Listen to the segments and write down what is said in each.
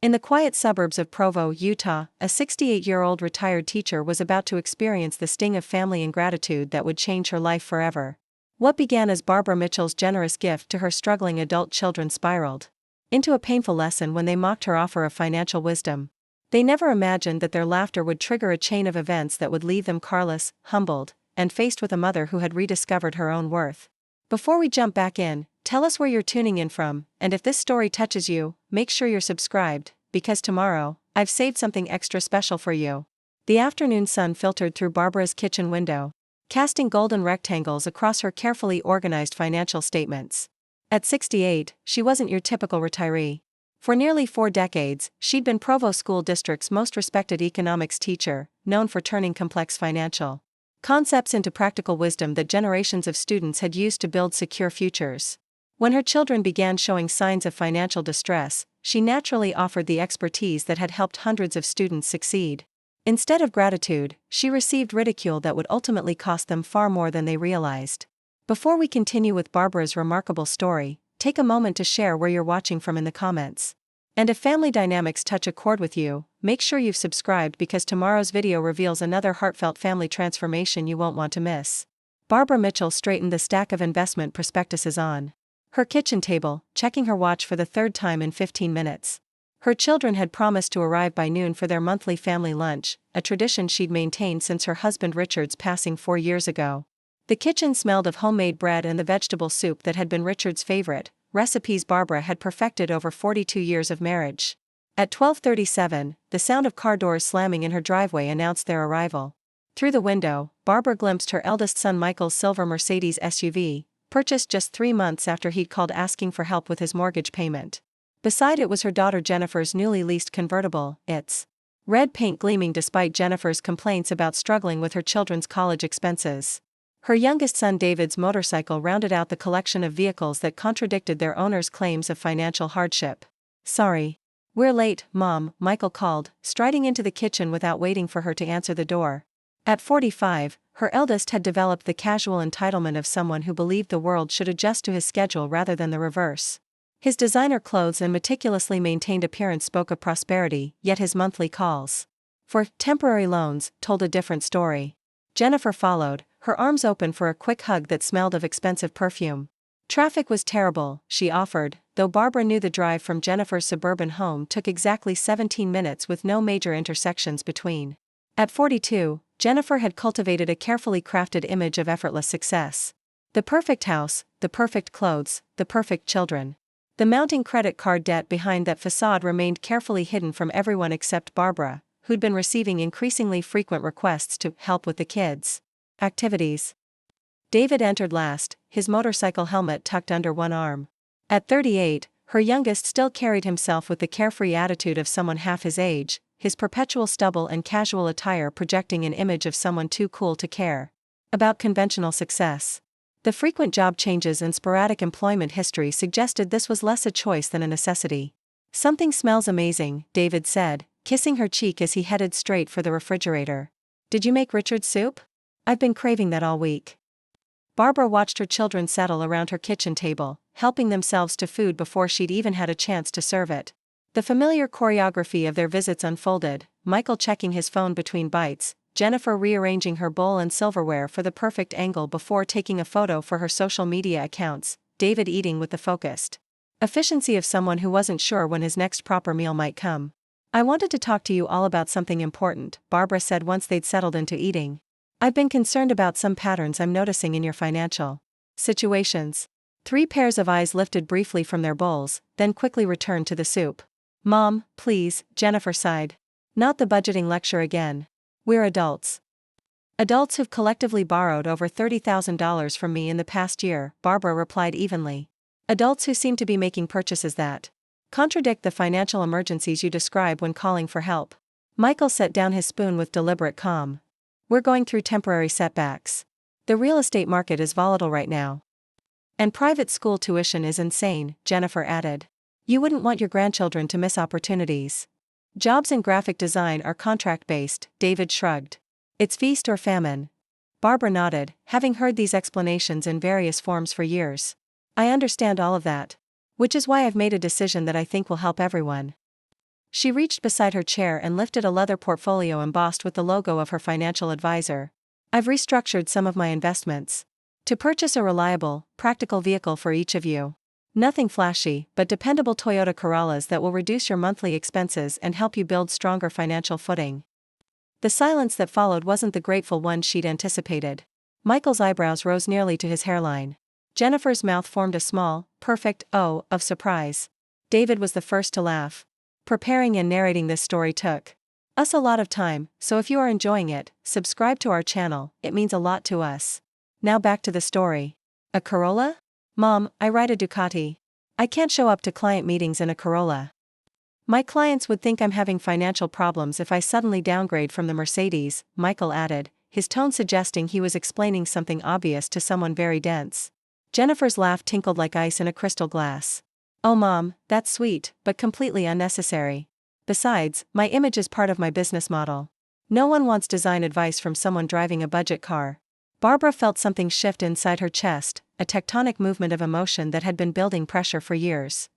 In the quiet suburbs of Provo, Utah, a 68-year-old retired teacher was about to experience the sting of family ingratitude that would change her life forever. What began as Barbara Mitchell's generous gift to her struggling adult children spiraled into a painful lesson when they mocked her offer of financial wisdom. They never imagined that their laughter would trigger a chain of events that would leave them carless, humbled, and faced with a mother who had rediscovered her own worth. Before we jump back in, tell us where you're tuning in from, and if this story touches you, make sure you're subscribed, because tomorrow, I've saved something extra special for you. The afternoon sun filtered through Barbara's kitchen window, casting golden rectangles across her carefully organized financial statements. At 68, she wasn't your typical retiree. For nearly 4 decades, she'd been Provo School District's most respected economics teacher, known for turning complex financial concepts into practical wisdom that generations of students had used to build secure futures. When her children began showing signs of financial distress, she naturally offered the expertise that had helped hundreds of students succeed. Instead of gratitude, she received ridicule that would ultimately cost them far more than they realized. Before we continue with Barbara's remarkable story, take a moment to share where you're watching from in the comments. And if family dynamics touch a chord with you, make sure you've subscribed because tomorrow's video reveals another heartfelt family transformation you won't want to miss. Barbara Mitchell straightened the stack of investment prospectuses on her kitchen table, checking her watch for the 3rd time in 15 minutes. Her children had promised to arrive by noon for their monthly family lunch, a tradition she'd maintained since her husband Richard's passing 4 years ago. The kitchen smelled of homemade bread and the vegetable soup that had been Richard's favorite, recipes Barbara had perfected over 42 years of marriage. At 12:37, the sound of car doors slamming in her driveway announced their arrival. Through the window, Barbara glimpsed her eldest son Michael's silver Mercedes SUV, purchased just 3 months after he'd called asking for help with his mortgage payment. Beside it was her daughter Jennifer's newly leased convertible, its red paint gleaming despite Jennifer's complaints about struggling with her children's college expenses. Her youngest son David's motorcycle rounded out the collection of vehicles that contradicted their owners' claims of financial hardship. "Sorry. We're late, Mom," Michael called, striding into the kitchen without waiting for her to answer the door. At 45, her eldest had developed the casual entitlement of someone who believed the world should adjust to his schedule rather than the reverse. His designer clothes and meticulously maintained appearance spoke of prosperity, yet his monthly calls for temporary loans told a different story. Jennifer followed, her arms open for a quick hug that smelled of expensive perfume. Traffic was terrible, she offered, though Barbara knew the drive from Jennifer's suburban home took exactly 17 minutes with no major intersections between. At 42, Jennifer had cultivated a carefully crafted image of effortless success. The perfect house, the perfect clothes, the perfect children. The mounting credit card debt behind that facade remained carefully hidden from everyone except Barbara, who'd been receiving increasingly frequent requests to help with the kids' activities. David entered last, his motorcycle helmet tucked under one arm. At 38, her youngest still carried himself with the carefree attitude of someone half his age, his perpetual stubble and casual attire projecting an image of someone too cool to care about conventional success. The frequent job changes and sporadic employment history suggested this was less a choice than a necessity. "Something smells amazing," David said, kissing her cheek as he headed straight for the refrigerator. "Did you make Richard's soup? I've been craving that all week." Barbara watched her children settle around her kitchen table, helping themselves to food before she'd even had a chance to serve it. The familiar choreography of their visits unfolded, Michael checking his phone between bites, Jennifer rearranging her bowl and silverware for the perfect angle before taking a photo for her social media accounts, David eating with the focused efficiency of someone who wasn't sure when his next proper meal might come. "I wanted to talk to you all about something important," Barbara said once they'd settled into eating. "I've been concerned about some patterns I'm noticing in your financial situations." 3 pairs of eyes lifted briefly from their bowls, then quickly returned to the soup. "Mom, please," Jennifer sighed. "Not the budgeting lecture again. We're adults. Adults who've collectively borrowed over $30,000 from me in the past year," Barbara replied evenly. "Adults who seem to be making purchases that contradict the financial emergencies you describe when calling for help." Michael set down his spoon with deliberate calm. "We're going through temporary setbacks. The real estate market is volatile right now. And private school tuition is insane," Jennifer added. "You wouldn't want your grandchildren to miss opportunities. Jobs in graphic design are contract-based," David shrugged. "It's feast or famine." Barbara nodded, having heard these explanations in various forms for years. "I understand all of that. Which is why I've made a decision that I think will help everyone." She reached beside her chair and lifted a leather portfolio embossed with the logo of her financial advisor. I've restructured some of my investments to purchase a reliable, practical vehicle for each of you. Nothing flashy, but dependable Toyota Corollas that will reduce your monthly expenses and help you build stronger financial footing. The silence that followed wasn't the grateful one she'd anticipated. Michael's eyebrows rose nearly to his hairline. Jennifer's mouth formed a small, perfect O of surprise. David was the first to laugh. Preparing and narrating this story took us a lot of time, so if you are enjoying it, subscribe to our channel, it means a lot to us. Now back to the story. A Corolla? Mom, I ride a Ducati. I can't show up to client meetings in a Corolla. My clients would think I'm having financial problems if I suddenly downgrade from the Mercedes, Michael added, his tone suggesting he was explaining something obvious to someone very dense. Jennifer's laugh tinkled like ice in a crystal glass. Oh Mom, that's sweet, but completely unnecessary. Besides, my image is part of my business model. No one wants design advice from someone driving a budget car. Barbara felt something shift inside her chest, a tectonic movement of emotion that had been building pressure for years.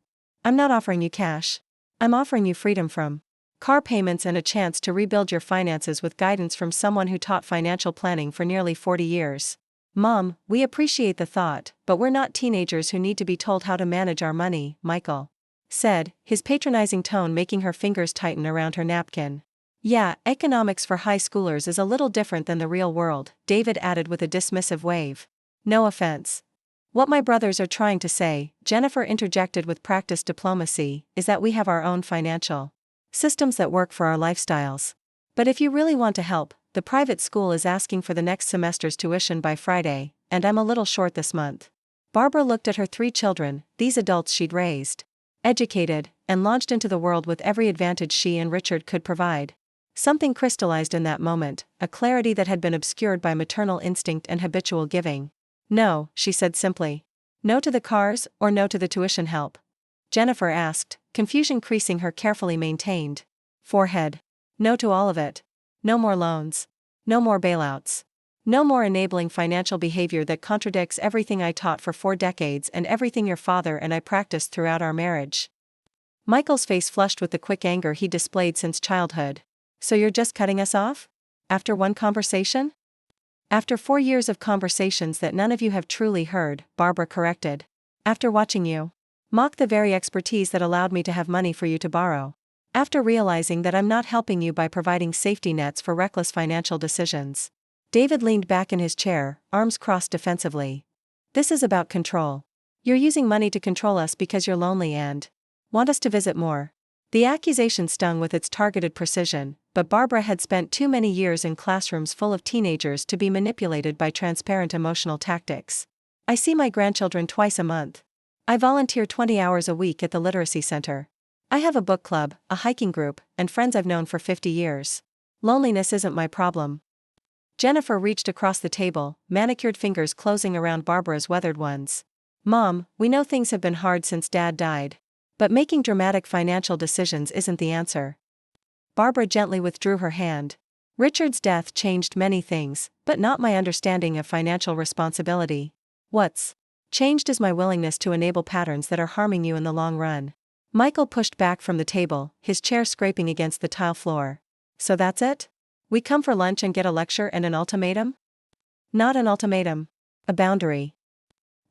I'm not offering you cash. I'm offering you freedom from car payments and a chance to rebuild your finances with guidance from someone who taught financial planning for nearly 40 years. Mom, we appreciate the thought, but we're not teenagers who need to be told how to manage our money, Michael said, his patronizing tone making her fingers tighten around her napkin. Yeah, economics for high schoolers is a little different than the real world, David added with a dismissive wave. No offense. What my brothers are trying to say, Jennifer interjected with practiced diplomacy, is that we have our own financial systems that work for our lifestyles. But if you really want to help, the private school is asking for the next semester's tuition by Friday, and I'm a little short this month. Barbara looked at her 3 children, these adults she'd raised, educated, and launched into the world with every advantage she and Richard could provide. Something crystallized in that moment, a clarity that had been obscured by maternal instinct and habitual giving. No, she said simply. No to the cars, or no to the tuition help? Jennifer asked, confusion creasing her carefully maintained forehead. No to all of it. No more loans. No more bailouts. No more enabling financial behavior that contradicts everything I taught for 4 decades and everything your father and I practiced throughout our marriage. Michael's face flushed with the quick anger he displayed since childhood. So you're just cutting us off? After one conversation? After 4 years of conversations that none of you have truly heard, Barbara corrected. After watching you mock the very expertise that allowed me to have money for you to borrow. After realizing that I'm not helping you by providing safety nets for reckless financial decisions. David leaned back in his chair, arms crossed defensively. This is about control. You're using money to control us because you're lonely and want us to visit more. The accusation stung with its targeted precision, but Barbara had spent too many years in classrooms full of teenagers to be manipulated by transparent emotional tactics. I see my grandchildren twice a month. I volunteer 20 hours a week at the literacy center. I have a book club, a hiking group, and friends I've known for 50 years. Loneliness isn't my problem. Jennifer reached across the table, manicured fingers closing around Barbara's weathered ones. Mom, we know things have been hard since Dad died. But making dramatic financial decisions isn't the answer. Barbara gently withdrew her hand. Richard's death changed many things, but not my understanding of financial responsibility. What's changed is my willingness to enable patterns that are harming you in the long run. Michael pushed back from the table, his chair scraping against the tile floor. So that's it? We come for lunch and get a lecture and an ultimatum? Not an ultimatum. A boundary.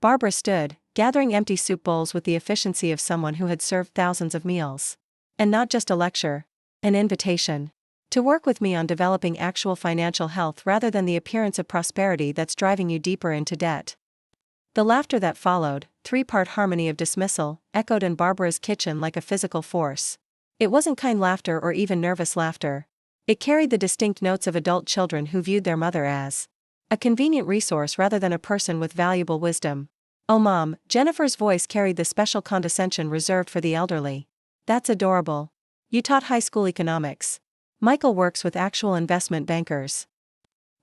Barbara stood, gathering empty soup bowls with the efficiency of someone who had served thousands of meals. And not just a lecture. An invitation. To work with me on developing actual financial health rather than the appearance of prosperity that's driving you deeper into debt. The laughter that followed, 3-part harmony of dismissal, echoed in Barbara's kitchen like a physical force. It wasn't kind laughter or even nervous laughter. It carried the distinct notes of adult children who viewed their mother as a convenient resource rather than a person with valuable wisdom. Oh Mom, Jennifer's voice carried the special condescension reserved for the elderly. That's adorable. You taught high school economics. Michael works with actual investment bankers.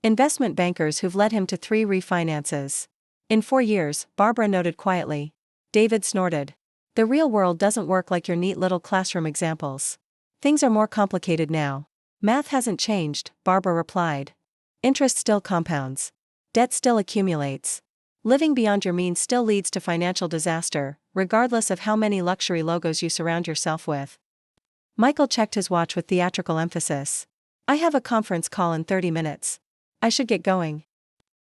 Investment bankers who've led him to 3 refinances. In 4 years, Barbara noted quietly. David snorted. The real world doesn't work like your neat little classroom examples. Things are more complicated now. Math hasn't changed, Barbara replied. Interest still compounds. Debt still accumulates. Living beyond your means still leads to financial disaster, regardless of how many luxury logos you surround yourself with. Michael checked his watch with theatrical emphasis. I have a conference call in 30 minutes. I should get going.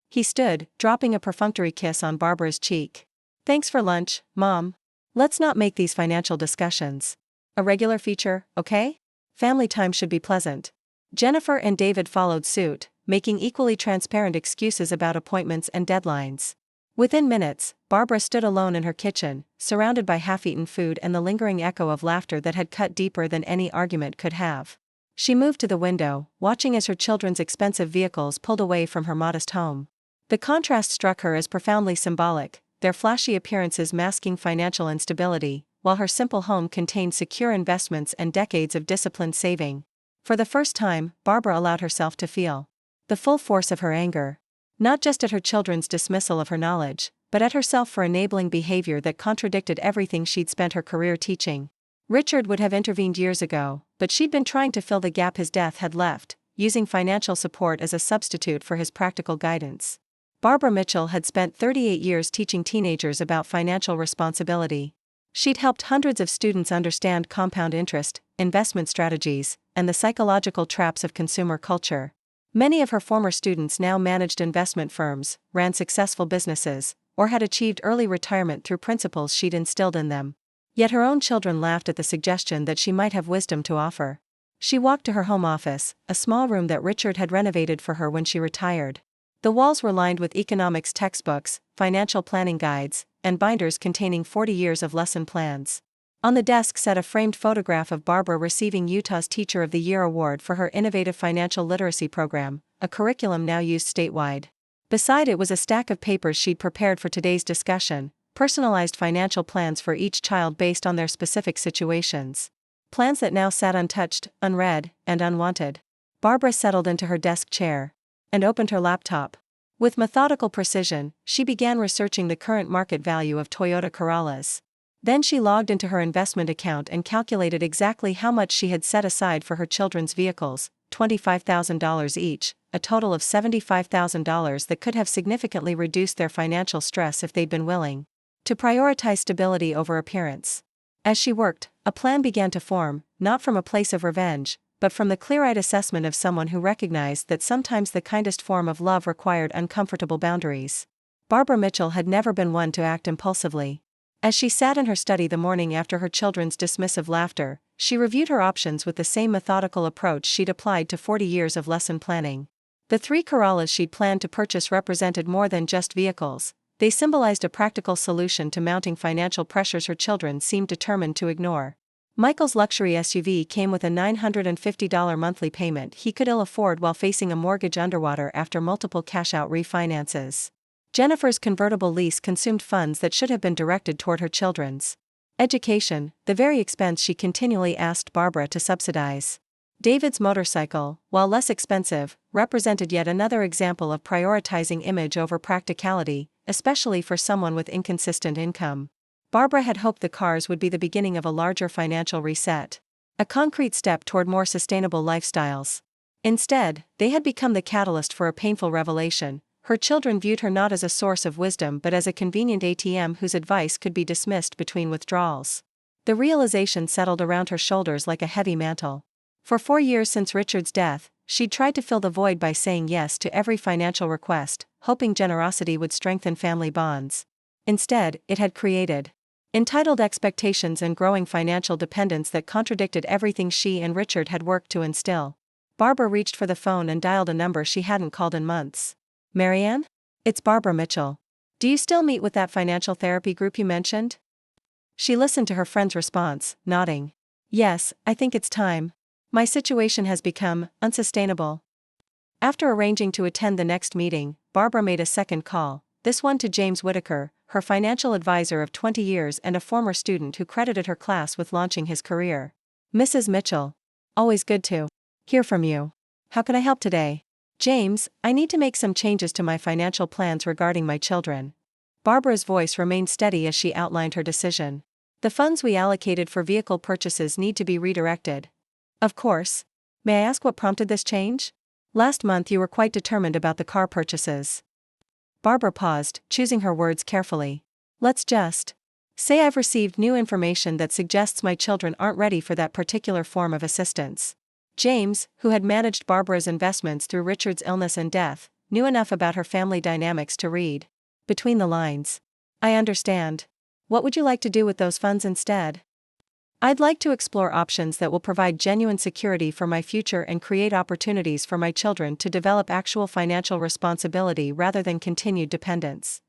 He stood, dropping a perfunctory kiss on Barbara's cheek. Thanks for lunch, Mom. Let's not make these financial discussions a regular feature, okay? Family time should be pleasant. Jennifer and David followed suit, making equally transparent excuses about appointments and deadlines. Within minutes, Barbara stood alone in her kitchen, surrounded by half-eaten food and the lingering echo of laughter that had cut deeper than any argument could have. She moved to the window, watching as her children's expensive vehicles pulled away from her modest home. The contrast struck her as profoundly symbolic, their flashy appearances masking financial instability, while her simple home contained secure investments and decades of disciplined saving. For the first time, Barbara allowed herself to feel the full force of her anger. Not just at her children's dismissal of her knowledge, but at herself for enabling behavior that contradicted everything she'd spent her career teaching. Richard would have intervened years ago, but she'd been trying to fill the gap his death had left, using financial support as a substitute for his practical guidance. Barbara Mitchell had spent 38 years teaching teenagers about financial responsibility. She'd helped hundreds of students understand compound interest, investment strategies, and the psychological traps of consumer culture. Many of her former students now managed investment firms, ran successful businesses, or had achieved early retirement through principles she'd instilled in them. Yet her own children laughed at the suggestion that she might have wisdom to offer. She walked to her home office, a small room that Richard had renovated for her when she retired. The walls were lined with economics textbooks, financial planning guides, and binders containing 40 years of lesson plans. On the desk sat a framed photograph of Barbara receiving Utah's Teacher of the Year award for her innovative financial literacy program, a curriculum now used statewide. Beside it was a stack of papers she'd prepared for today's discussion, personalized financial plans for each child based on their specific situations. Plans that now sat untouched, unread, and unwanted. Barbara settled into her desk chair and opened her laptop. With methodical precision, she began researching the current market value of Toyota Corollas. Then she logged into her investment account and calculated exactly how much she had set aside for her children's vehicles, $25,000 each, a total of $75,000 that could have significantly reduced their financial stress if they'd been willing to prioritize stability over appearance. As she worked, a plan began to form, not from a place of revenge, but from the clear-eyed assessment of someone who recognized that sometimes the kindest form of love required uncomfortable boundaries. Barbara Mitchell had never been one to act impulsively. As she sat in her study the morning after her children's dismissive laughter, she reviewed her options with the same methodical approach she'd applied to 40 years of lesson planning. The 3 Corollas she'd planned to purchase represented more than just vehicles. They symbolized a practical solution to mounting financial pressures her children seemed determined to ignore. Michael's luxury SUV came with a $950 monthly payment he could ill afford while facing a mortgage underwater after multiple cash-out refinances. Jennifer's convertible lease consumed funds that should have been directed toward her children's education, the very expense she continually asked Barbara to subsidize. David's motorcycle, while less expensive, represented yet another example of prioritizing image over practicality, especially for someone with inconsistent income. Barbara had hoped the cars would be the beginning of a larger financial reset, a concrete step toward more sustainable lifestyles. Instead, they had become the catalyst for a painful revelation. Her children viewed her not as a source of wisdom but as a convenient ATM whose advice could be dismissed between withdrawals. The realization settled around her shoulders like a heavy mantle. For 4 years since Richard's death, she'd tried to fill the void by saying yes to every financial request, hoping generosity would strengthen family bonds. Instead, it had created entitled expectations and growing financial dependence that contradicted everything she and Richard had worked to instill. Barbara reached for the phone and dialed a number she hadn't called in months. Marianne? It's Barbara Mitchell. Do you still meet with that financial therapy group you mentioned? She listened to her friend's response, nodding. Yes, I think it's time. My situation has become unsustainable. After arranging to attend the next meeting, Barbara made a second call, this one to James Whitaker, her financial advisor of 20 years and a former student who credited her class with launching his career. Mrs. Mitchell. Always good to hear from you. How can I help today? James, I need to make some changes to my financial plans regarding my children. Barbara's voice remained steady as she outlined her decision. The funds we allocated for vehicle purchases need to be redirected. Of course. May I ask what prompted this change? Last month you were quite determined about the car purchases. Barbara paused, choosing her words carefully. Let's just Say I've received new information that suggests my children aren't ready for that particular form of assistance. James, who had managed Barbara's investments through Richard's illness and death, knew enough about her family dynamics to read between the lines. I understand. What would you like to do with those funds instead? I'd like to explore options that will provide genuine security for my future and create opportunities for my children to develop actual financial responsibility rather than continued dependence.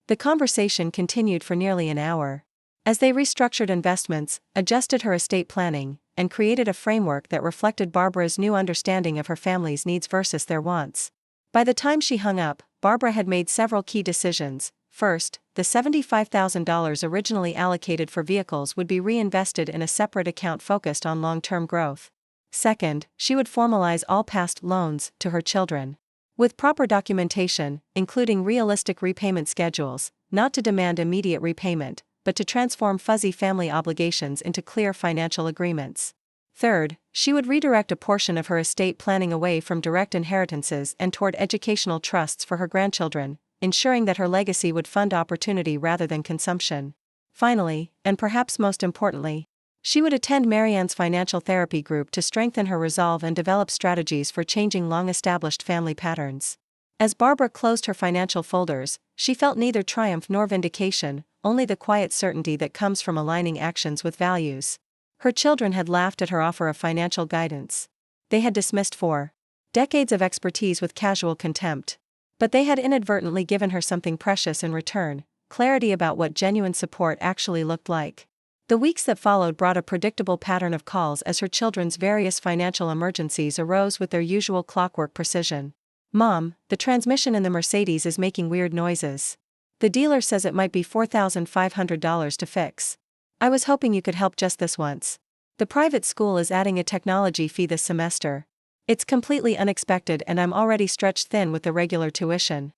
The conversation continued for nearly an hour. As they restructured investments, adjusted her estate planning, and created a framework that reflected Barbara's new understanding of her family's needs versus their wants. By the time she hung up, Barbara had made several key decisions. First, the $75,000 originally allocated for vehicles would be reinvested in a separate account focused on long-term growth. Second, she would formalize all past loans to her children, with proper documentation, including realistic repayment schedules, not to demand immediate repayment, but to transform fuzzy family obligations into clear financial agreements. Third, she would redirect a portion of her estate planning away from direct inheritances and toward educational trusts for her grandchildren, ensuring that her legacy would fund opportunity rather than consumption. Finally, and perhaps most importantly, she would attend Marianne's financial therapy group to strengthen her resolve and develop strategies for changing long-established family patterns. As Barbara closed her financial folders, she felt neither triumph nor vindication, only the quiet certainty that comes from aligning actions with values. Her children had laughed at her offer of financial guidance. They had dismissed 4 decades of expertise with casual contempt. But they had inadvertently given her something precious in return: clarity about what genuine support actually looked like. The weeks that followed brought a predictable pattern of calls as her children's various financial emergencies arose with their usual clockwork precision. Mom, the transmission in the Mercedes is making weird noises. The dealer says it might be $4,500 to fix. I was hoping you could help just this once. The private school is adding a technology fee this semester. It's completely unexpected and I'm already stretched thin with the regular tuition.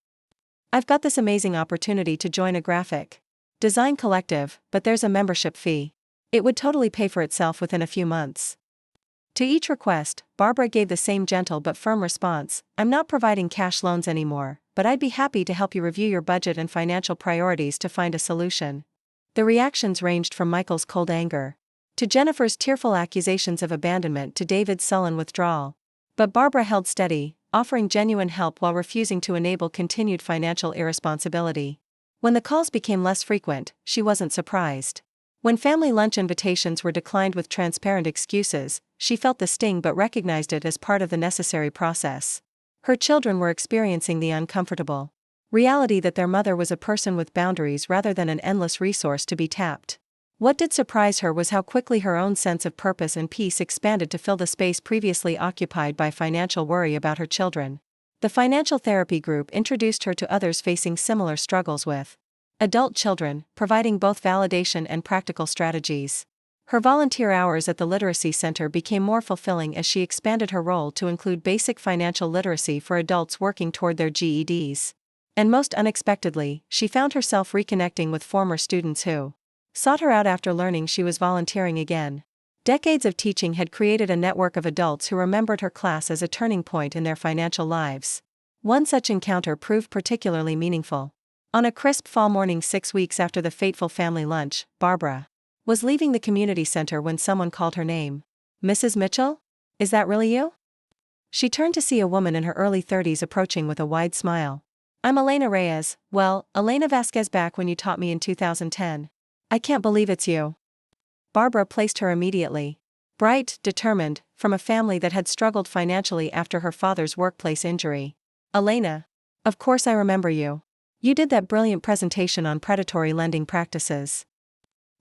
I've got this amazing opportunity to join a graphic design collective, but there's a membership fee. It would totally pay for itself within a few months. To each request, Barbara gave the same gentle but firm response: I'm not providing cash loans anymore, but I'd be happy to help you review your budget and financial priorities to find a solution. The reactions ranged from Michael's cold anger to Jennifer's tearful accusations of abandonment to David's sullen withdrawal. But Barbara held steady, offering genuine help while refusing to enable continued financial irresponsibility. When the calls became less frequent, she wasn't surprised. When family lunch invitations were declined with transparent excuses, she felt the sting but recognized it as part of the necessary process. Her children were experiencing the uncomfortable reality that their mother was a person with boundaries rather than an endless resource to be tapped. What did surprise her was how quickly her own sense of purpose and peace expanded to fill the space previously occupied by financial worry about her children. The financial therapy group introduced her to others facing similar struggles with adult children, providing both validation and practical strategies. Her volunteer hours at the Literacy Center became more fulfilling as she expanded her role to include basic financial literacy for adults working toward their GEDs. And most unexpectedly, she found herself reconnecting with former students who sought her out after learning she was volunteering again. Decades of teaching had created a network of adults who remembered her class as a turning point in their financial lives. One such encounter proved particularly meaningful. On a crisp fall morning 6 weeks after the fateful family lunch, Barbara was leaving the community center when someone called her name. Mrs. Mitchell? Is that really you? She turned to see a woman in her early 30s approaching with a wide smile. I'm Elena Reyes, well, Elena Vasquez, back when you taught me in 2010. I can't believe it's you. Barbara placed her immediately. Bright, determined, from a family that had struggled financially after her father's workplace injury. Elena. Of course I remember you. You did that brilliant presentation on predatory lending practices.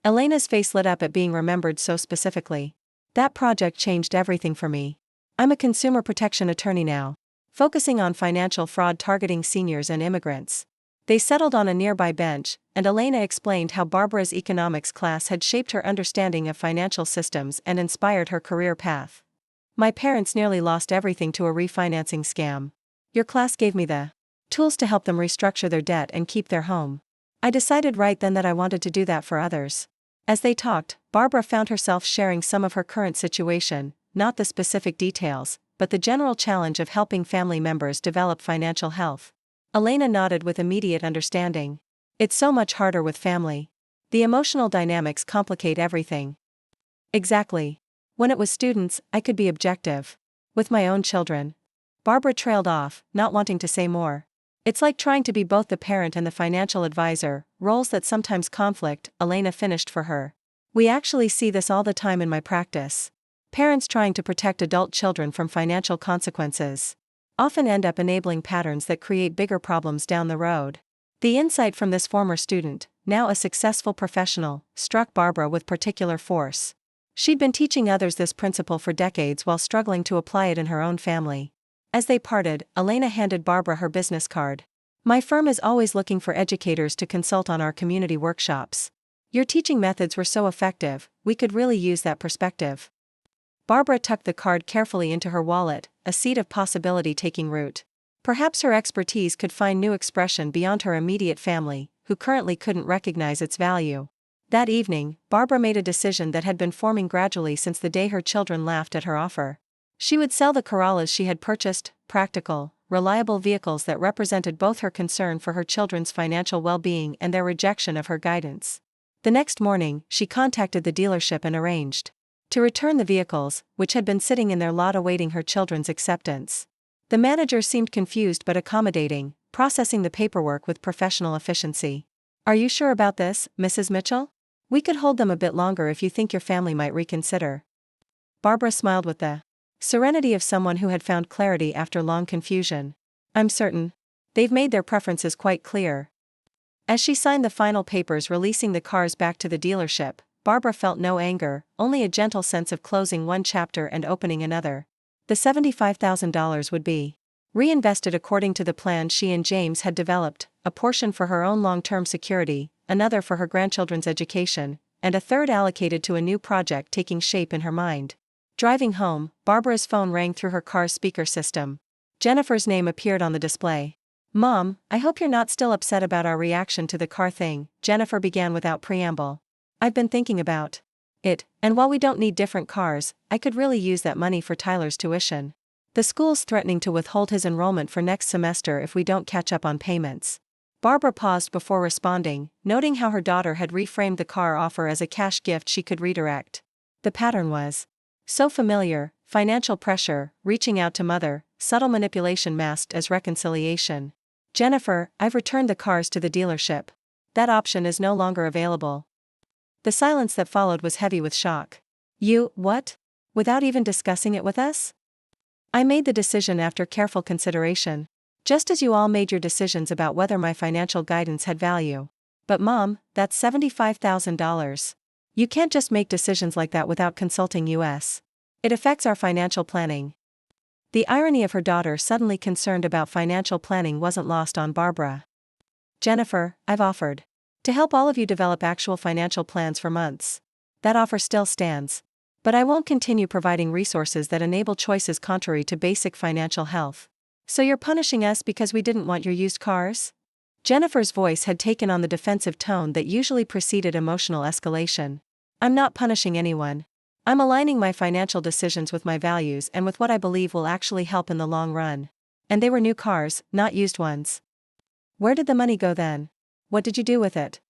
Elena's face lit up at being remembered so specifically. That project changed everything for me. I'm a consumer protection attorney now, focusing on financial fraud targeting seniors and immigrants. They settled on a nearby bench, and Elena explained how Barbara's economics class had shaped her understanding of financial systems and inspired her career path. My parents nearly lost everything to a refinancing scam. Your class gave me the tools to help them restructure their debt and keep their home. I decided right then that I wanted to do that for others. As they talked, Barbara found herself sharing some of her current situation, not the specific details, but the general challenge of helping family members develop financial health. Elena nodded with immediate understanding. It's so much harder with family. The emotional dynamics complicate everything. Exactly. When it was students, I could be objective. With my own children. Barbara trailed off, not wanting to say more. It's like trying to be both the parent and the financial advisor, roles that sometimes conflict, Elena finished for her. We actually see this all the time in my practice. Parents trying to protect adult children from financial consequences often end up enabling patterns that create bigger problems down the road. The insight from this former student, now a successful professional, struck Barbara with particular force. She'd been teaching others this principle for decades while struggling to apply it in her own family. As they parted, Elena handed Barbara her business card. My firm is always looking for educators to consult on our community workshops. Your teaching methods were so effective, we could really use that perspective. Barbara tucked the card carefully into her wallet, a seed of possibility taking root. Perhaps her expertise could find new expression beyond her immediate family, who currently couldn't recognize its value. That evening, Barbara made a decision that had been forming gradually since the day her children laughed at her offer. She would sell the carless she had purchased, practical, reliable vehicles that represented both her concern for her children's financial well-being and their rejection of her guidance. The next morning, she contacted the dealership and arranged to return the vehicles, which had been sitting in their lot awaiting her children's acceptance. The manager seemed confused but accommodating, processing the paperwork with professional efficiency. Are you sure about this, Mrs. Mitchell? We could hold them a bit longer if you think your family might reconsider. Barbara smiled with the serenity of someone who had found clarity after long confusion. I'm certain. They've made their preferences quite clear. As she signed the final papers releasing the cars back to the dealership, Barbara felt no anger, only a gentle sense of closing one chapter and opening another. The $75,000 would be reinvested according to the plan she and James had developed, a portion for her own long-term security, another for her grandchildren's education, and a third allocated to a new project taking shape in her mind. Driving home, Barbara's phone rang through her car's speaker system. Jennifer's name appeared on the display. Mom, I hope you're not still upset about our reaction to the car thing, Jennifer began without preamble. I've been thinking about it, and while we don't need different cars, I could really use that money for Tyler's tuition. The school's threatening to withhold his enrollment for next semester if we don't catch up on payments. Barbara paused before responding, noting how her daughter had reframed the car offer as a cash gift she could redirect. The pattern was so familiar: financial pressure, reaching out to mother, subtle manipulation masked as reconciliation. Jennifer, I've returned the cars to the dealership. That option is no longer available. The silence that followed was heavy with shock. You, what? Without even discussing it with us? I made the decision after careful consideration. Just as you all made your decisions about whether my financial guidance had value. But Mom, that's $75,000. You can't just make decisions like that without consulting us. It affects our financial planning. The irony of her daughter suddenly concerned about financial planning wasn't lost on Barbara. Jennifer, I've offered to help all of you develop actual financial plans for months. That offer still stands. But I won't continue providing resources that enable choices contrary to basic financial health. So you're punishing us because we didn't want your used cars? Jennifer's voice had taken on the defensive tone that usually preceded emotional escalation. I'm not punishing anyone. I'm aligning my financial decisions with my values and with what I believe will actually help in the long run. And they were new cars, not used ones. Where did the money go then? What did you do with it?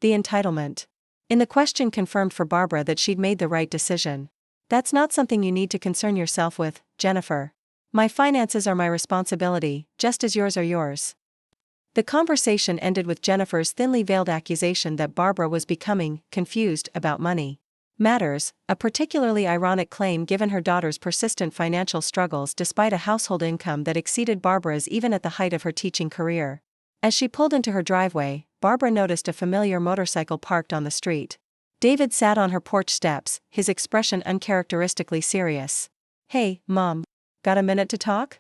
The entitlement. In the question confirmed for Barbara that she'd made the right decision. That's not something you need to concern yourself with, Jennifer. My finances are my responsibility, just as yours are yours. The conversation ended with Jennifer's thinly veiled accusation that Barbara was becoming confused about money matters, a particularly ironic claim given her daughter's persistent financial struggles despite a household income that exceeded Barbara's even at the height of her teaching career. As she pulled into her driveway, Barbara noticed a familiar motorcycle parked on the street. David sat on her porch steps, his expression uncharacteristically serious. Hey, Mom. Got a minute to talk?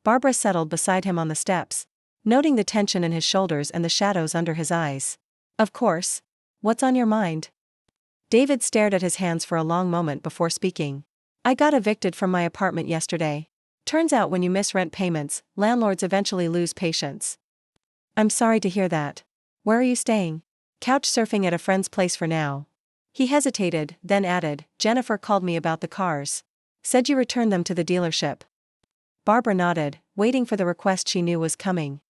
Barbara settled beside him on the steps, noting the tension in his shoulders and the shadows under his eyes. Of course. What's on your mind? David stared at his hands for a long moment before speaking. I got evicted from my apartment yesterday. Turns out when you miss rent payments, landlords eventually lose patience. I'm sorry to hear that. Where are you staying? Couch surfing at a friend's place for now. He hesitated, then added, Jennifer called me about the cars. Said you returned them to the dealership. Barbara nodded, waiting for the request she knew was coming.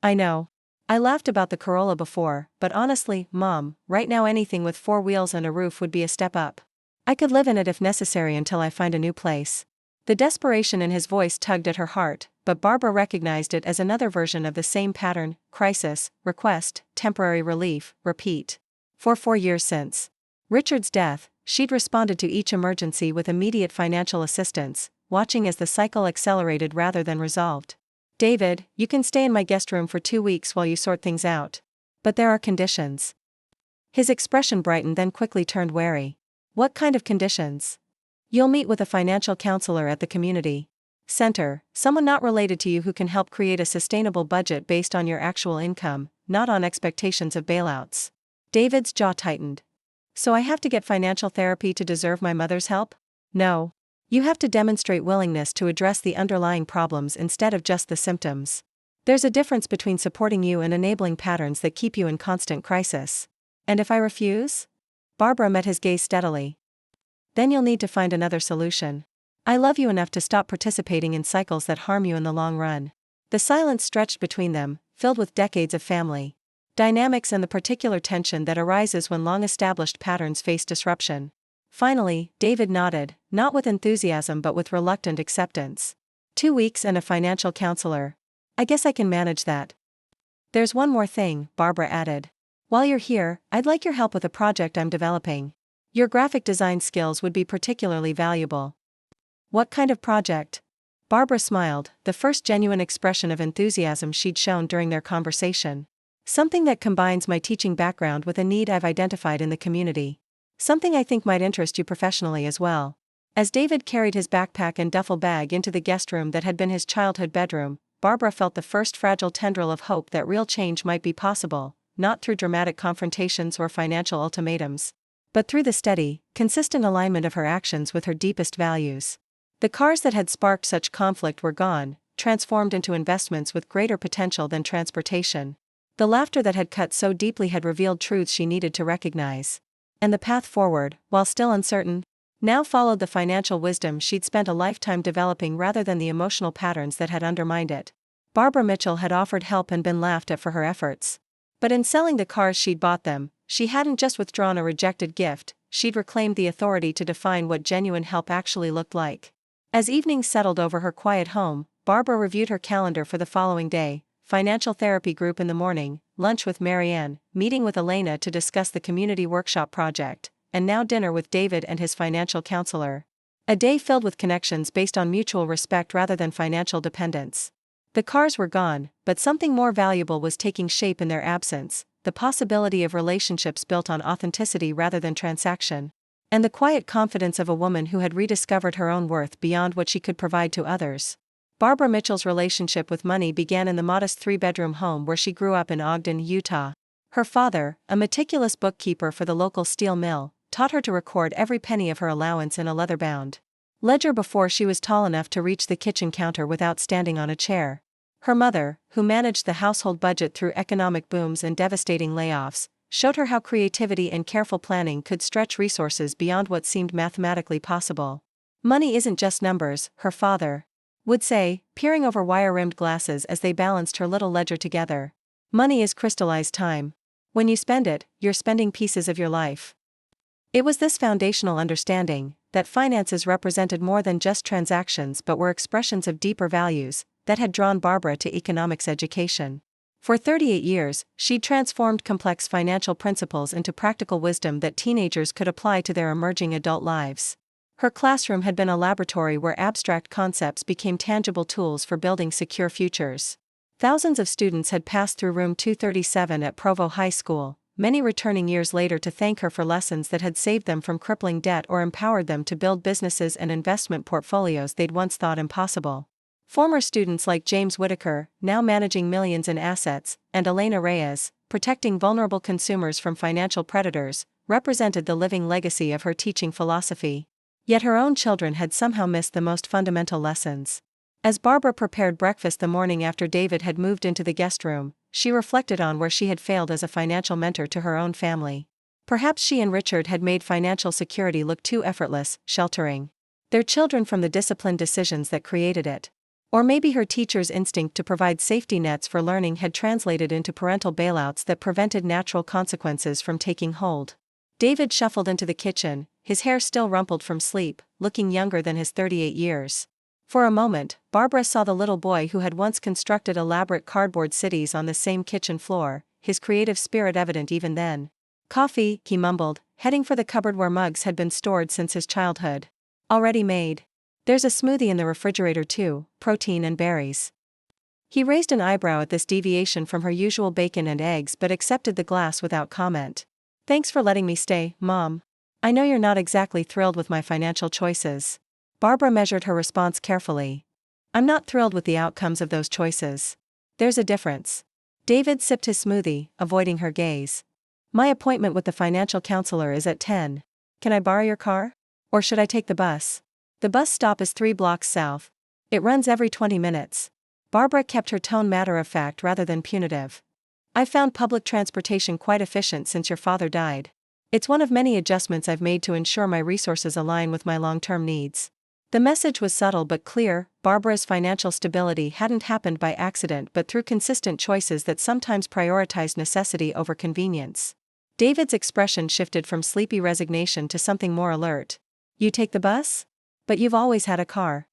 I know. I laughed about the Corolla before, but honestly, Mom, right now anything with 4 wheels and a roof would be a step up. I could live in it if necessary until I find a new place. The desperation in his voice tugged at her heart, but Barbara recognized it as another version of the same pattern: crisis, request, temporary relief, repeat. For 4 years since Richard's death, she'd responded to each emergency with immediate financial assistance, watching as the cycle accelerated rather than resolved. David, you can stay in my guest room for 2 weeks while you sort things out. But there are conditions. His expression brightened, then quickly turned wary. What kind of conditions? You'll meet with a financial counselor at the community center, someone not related to you who can help create a sustainable budget based on your actual income, not on expectations of bailouts. David's jaw tightened. So I have to get financial therapy to deserve my mother's help? No. You have to demonstrate willingness to address the underlying problems instead of just the symptoms. There's a difference between supporting you and enabling patterns that keep you in constant crisis. And if I refuse? Barbara met his gaze steadily. Then you'll need to find another solution. I love you enough to stop participating in cycles that harm you in the long run. The silence stretched between them, filled with decades of family dynamics and the particular tension that arises when long-established patterns face disruption. Finally, David nodded, not with enthusiasm but with reluctant acceptance. 2 weeks and a financial counselor. I guess I can manage that. There's one more thing, Barbara added. While you're here, I'd like your help with a project I'm developing. Your graphic design skills would be particularly valuable. What kind of project? Barbara smiled, the first genuine expression of enthusiasm she'd shown during their conversation. Something that combines my teaching background with a need I've identified in the community. Something I think might interest you professionally as well. As David carried his backpack and duffel bag into the guest room that had been his childhood bedroom, Barbara felt the first fragile tendril of hope that real change might be possible, not through dramatic confrontations or financial ultimatums, but through the steady, consistent alignment of her actions with her deepest values. The cars that had sparked such conflict were gone, transformed into investments with greater potential than transportation. The laughter that had cut so deeply had revealed truths she needed to recognize. And the path forward, while still uncertain, now followed the financial wisdom she'd spent a lifetime developing rather than the emotional patterns that had undermined it. Barbara Mitchell had offered help and been laughed at for her efforts. But in selling the cars she'd bought them, she hadn't just withdrawn a rejected gift, she'd reclaimed the authority to define what genuine help actually looked like. As evening settled over her quiet home, Barbara reviewed her calendar for the following day: financial therapy group in the morning, lunch with Marianne, meeting with Elena to discuss the community workshop project, and now dinner with David and his financial counselor. A day filled with connections based on mutual respect rather than financial dependence. The cars were gone, but something more valuable was taking shape in their absence: the possibility of relationships built on authenticity rather than transaction. And the quiet confidence of a woman who had rediscovered her own worth beyond what she could provide to others. Barbara Mitchell's relationship with money began in the modest 3-bedroom home where she grew up in Ogden, Utah. Her father, a meticulous bookkeeper for the local steel mill, taught her to record every penny of her allowance in a leather-bound ledger before she was tall enough to reach the kitchen counter without standing on a chair. Her mother, who managed the household budget through economic booms and devastating layoffs, showed her how creativity and careful planning could stretch resources beyond what seemed mathematically possible. Money isn't just numbers, her father would say, peering over wire-rimmed glasses as they balanced her little ledger together. Money is crystallized time. When you spend it, you're spending pieces of your life. It was this foundational understanding, that finances represented more than just transactions but were expressions of deeper values, that had drawn Barbara to economics education. For 38 years, she'd transformed complex financial principles into practical wisdom that teenagers could apply to their emerging adult lives. Her classroom had been a laboratory where abstract concepts became tangible tools for building secure futures. Thousands of students had passed through room 237 at Provo High School, many returning years later to thank her for lessons that had saved them from crippling debt or empowered them to build businesses and investment portfolios they'd once thought impossible. Former students like James Whitaker, now managing millions in assets, and Elena Reyes, protecting vulnerable consumers from financial predators, represented the living legacy of her teaching philosophy. Yet her own children had somehow missed the most fundamental lessons. As Barbara prepared breakfast the morning after David had moved into the guest room, she reflected on where she had failed as a financial mentor to her own family. Perhaps she and Richard had made financial security look too effortless, sheltering their children from the disciplined decisions that created it. Or maybe her teacher's instinct to provide safety nets for learning had translated into parental bailouts that prevented natural consequences from taking hold. David shuffled into the kitchen, his hair still rumpled from sleep, looking younger than his 38 years. For a moment, Barbara saw the little boy who had once constructed elaborate cardboard cities on the same kitchen floor, his creative spirit evident even then. "Coffee," he mumbled, heading for the cupboard where mugs had been stored since his childhood. "Already made. There's a smoothie in the refrigerator too, protein and berries." He raised an eyebrow at this deviation from her usual bacon and eggs but accepted the glass without comment. "Thanks for letting me stay, Mom. I know you're not exactly thrilled with my financial choices." Barbara measured her response carefully. "I'm not thrilled with the outcomes of those choices. There's a difference." David sipped his smoothie, avoiding her gaze. "My appointment with the financial counselor is at 10. Can I borrow your car? Or should I take the bus? The bus stop is 3 blocks south. It runs every 20 minutes. Barbara kept her tone matter-of-fact rather than punitive. "I've found public transportation quite efficient since your father died. It's one of many adjustments I've made to ensure my resources align with my long-term needs." The message was subtle but clear. Barbara's financial stability hadn't happened by accident but through consistent choices that sometimes prioritized necessity over convenience. David's expression shifted from sleepy resignation to something more alert. "You take the bus? But you've always had a car."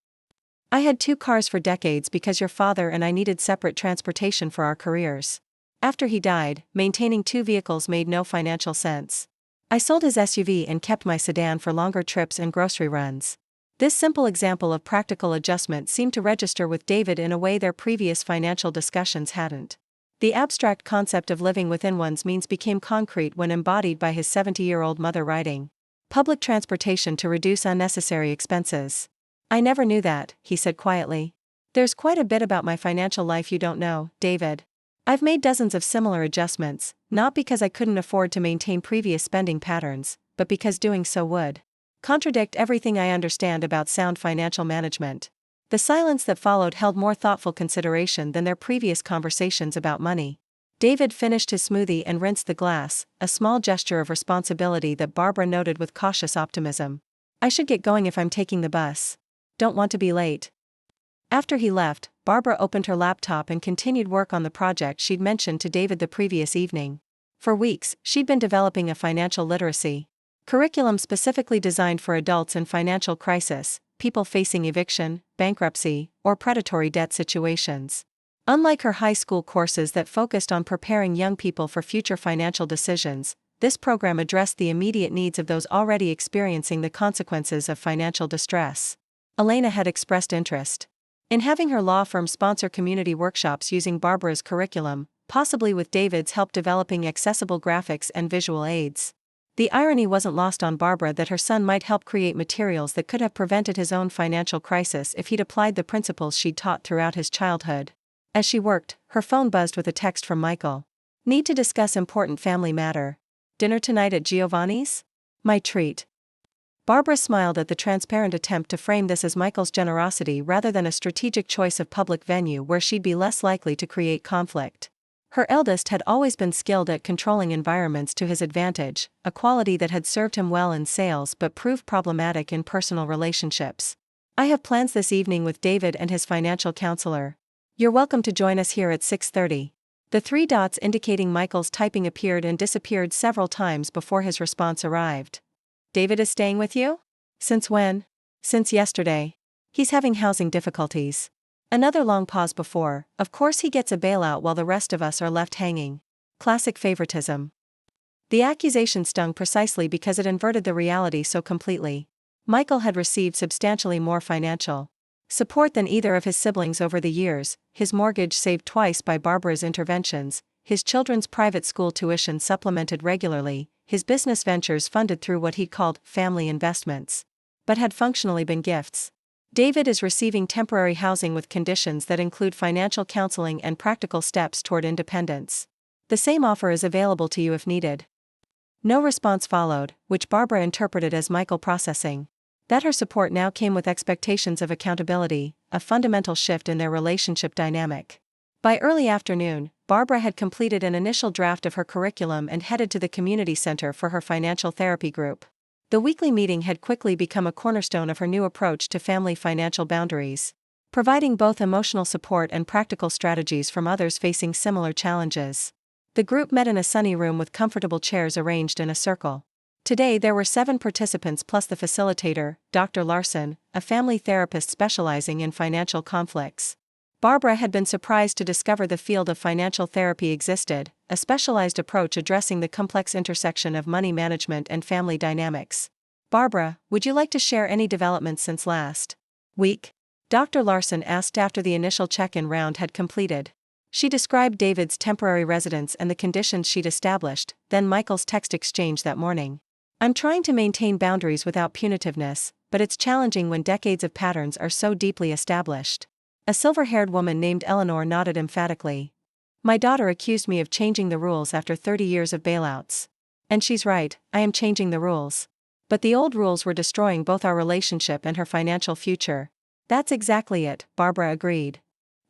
"I had 2 cars for decades because your father and I needed separate transportation for our careers. After he died, maintaining 2 vehicles made no financial sense. I sold his SUV and kept my sedan for longer trips and grocery runs." This simple example of practical adjustment seemed to register with David in a way their previous financial discussions hadn't. The abstract concept of living within one's means became concrete when embodied by his 70-year-old mother writing, "Public transportation to reduce unnecessary expenses." "I never knew that," he said quietly. "There's quite a bit about my financial life you don't know, David. I've made dozens of similar adjustments, not because I couldn't afford to maintain previous spending patterns, but because doing so would contradict everything I understand about sound financial management." The silence that followed held more thoughtful consideration than their previous conversations about money. David finished his smoothie and rinsed the glass, a small gesture of responsibility that Barbara noted with cautious optimism. "I should get going if I'm taking the bus. Don't want to be late." After he left, Barbara opened her laptop and continued work on the project she'd mentioned to David the previous evening. For weeks, she'd been developing a financial literacy curriculum specifically designed for adults in financial crisis, people facing eviction, bankruptcy, or predatory debt situations. Unlike her high school courses that focused on preparing young people for future financial decisions, this program addressed the immediate needs of those already experiencing the consequences of financial distress. Elena had expressed interest in having her law firm sponsor community workshops using Barbara's curriculum, possibly with David's help developing accessible graphics and visual aids. The irony wasn't lost on Barbara that her son might help create materials that could have prevented his own financial crisis if he'd applied the principles she'd taught throughout his childhood. As she worked, her phone buzzed with a text from Michael. "Need to discuss important family matter. Dinner tonight at Giovanni's? My treat." Barbara smiled at the transparent attempt to frame this as Michael's generosity rather than a strategic choice of public venue where she'd be less likely to create conflict. Her eldest had always been skilled at controlling environments to his advantage, a quality that had served him well in sales but proved problematic in personal relationships. "I have plans this evening with David and his financial counselor. You're welcome to join us here at 6:30. The 3 dots indicating Michael's typing appeared and disappeared several times before his response arrived. "David is staying with you? Since when?" "Since yesterday. He's having housing difficulties." Another long pause before, "Of course he gets a bailout while the rest of us are left hanging. Classic favoritism." The accusation stung precisely because it inverted the reality so completely. Michael had received substantially more financial support than either of his siblings over the years, his mortgage saved twice by Barbara's interventions, his children's private school tuition supplemented regularly, his business ventures funded through what he called family investments, but had functionally been gifts. David is receiving temporary housing with conditions that include financial counseling and practical steps toward independence. The same offer is available to you if needed. No response followed, which Barbara interpreted as Michael processing that her support now came with expectations of accountability, a fundamental shift in their relationship dynamic. By early afternoon, Barbara had completed an initial draft of her curriculum and headed to the community center for her financial therapy group. The weekly meeting had quickly become a cornerstone of her new approach to family financial boundaries. providing both emotional support and practical strategies from others facing similar challenges. The group met in a sunny room with comfortable chairs arranged in a circle. Today there were 7 participants plus the facilitator, Dr. Larson, a family therapist specializing in financial conflicts. Barbara had been surprised to discover the field of financial therapy existed, a specialized approach addressing the complex intersection of money management and family dynamics. Barbara, would you like to share any developments since last week? Dr. Larson asked after the initial check-in round had completed. She described David's temporary residence and the conditions she'd established, then Michael's text exchange that morning. I'm trying to maintain boundaries without punitiveness, but it's challenging when decades of patterns are so deeply established. A silver-haired woman named Eleanor nodded emphatically. My daughter accused me of changing the rules after 30 years of bailouts. And she's right, I am changing the rules. But the old rules were destroying both our relationship and her financial future. That's exactly it, Barbara agreed.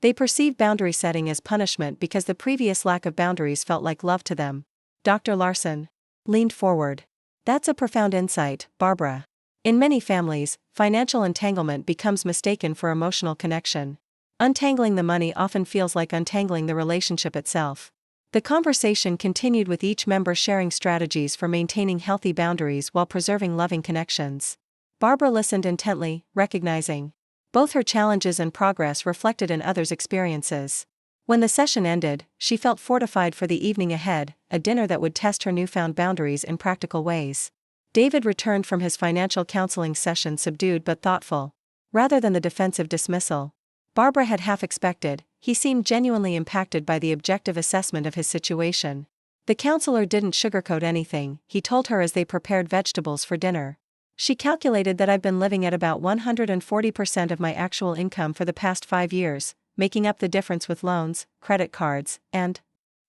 They perceived boundary setting as punishment because the previous lack of boundaries felt like love to them. Dr. Larson leaned forward. That's a profound insight, Barbara. In many families, financial entanglement becomes mistaken for emotional connection. Untangling the money often feels like untangling the relationship itself. The conversation continued with each member sharing strategies for maintaining healthy boundaries while preserving loving connections. Barbara listened intently, recognizing both her challenges and progress reflected in others' experiences. When the session ended, she felt fortified for the evening ahead, a dinner that would test her newfound boundaries in practical ways. David returned from his financial counseling session subdued but thoughtful. Rather than the defensive dismissal Barbara had half expected, he seemed genuinely impacted by the objective assessment of his situation. The counselor didn't sugarcoat anything, he told her as they prepared vegetables for dinner. She calculated that I've been living at about 140% of my actual income for the past 5 years, making up the difference with loans, credit cards, and...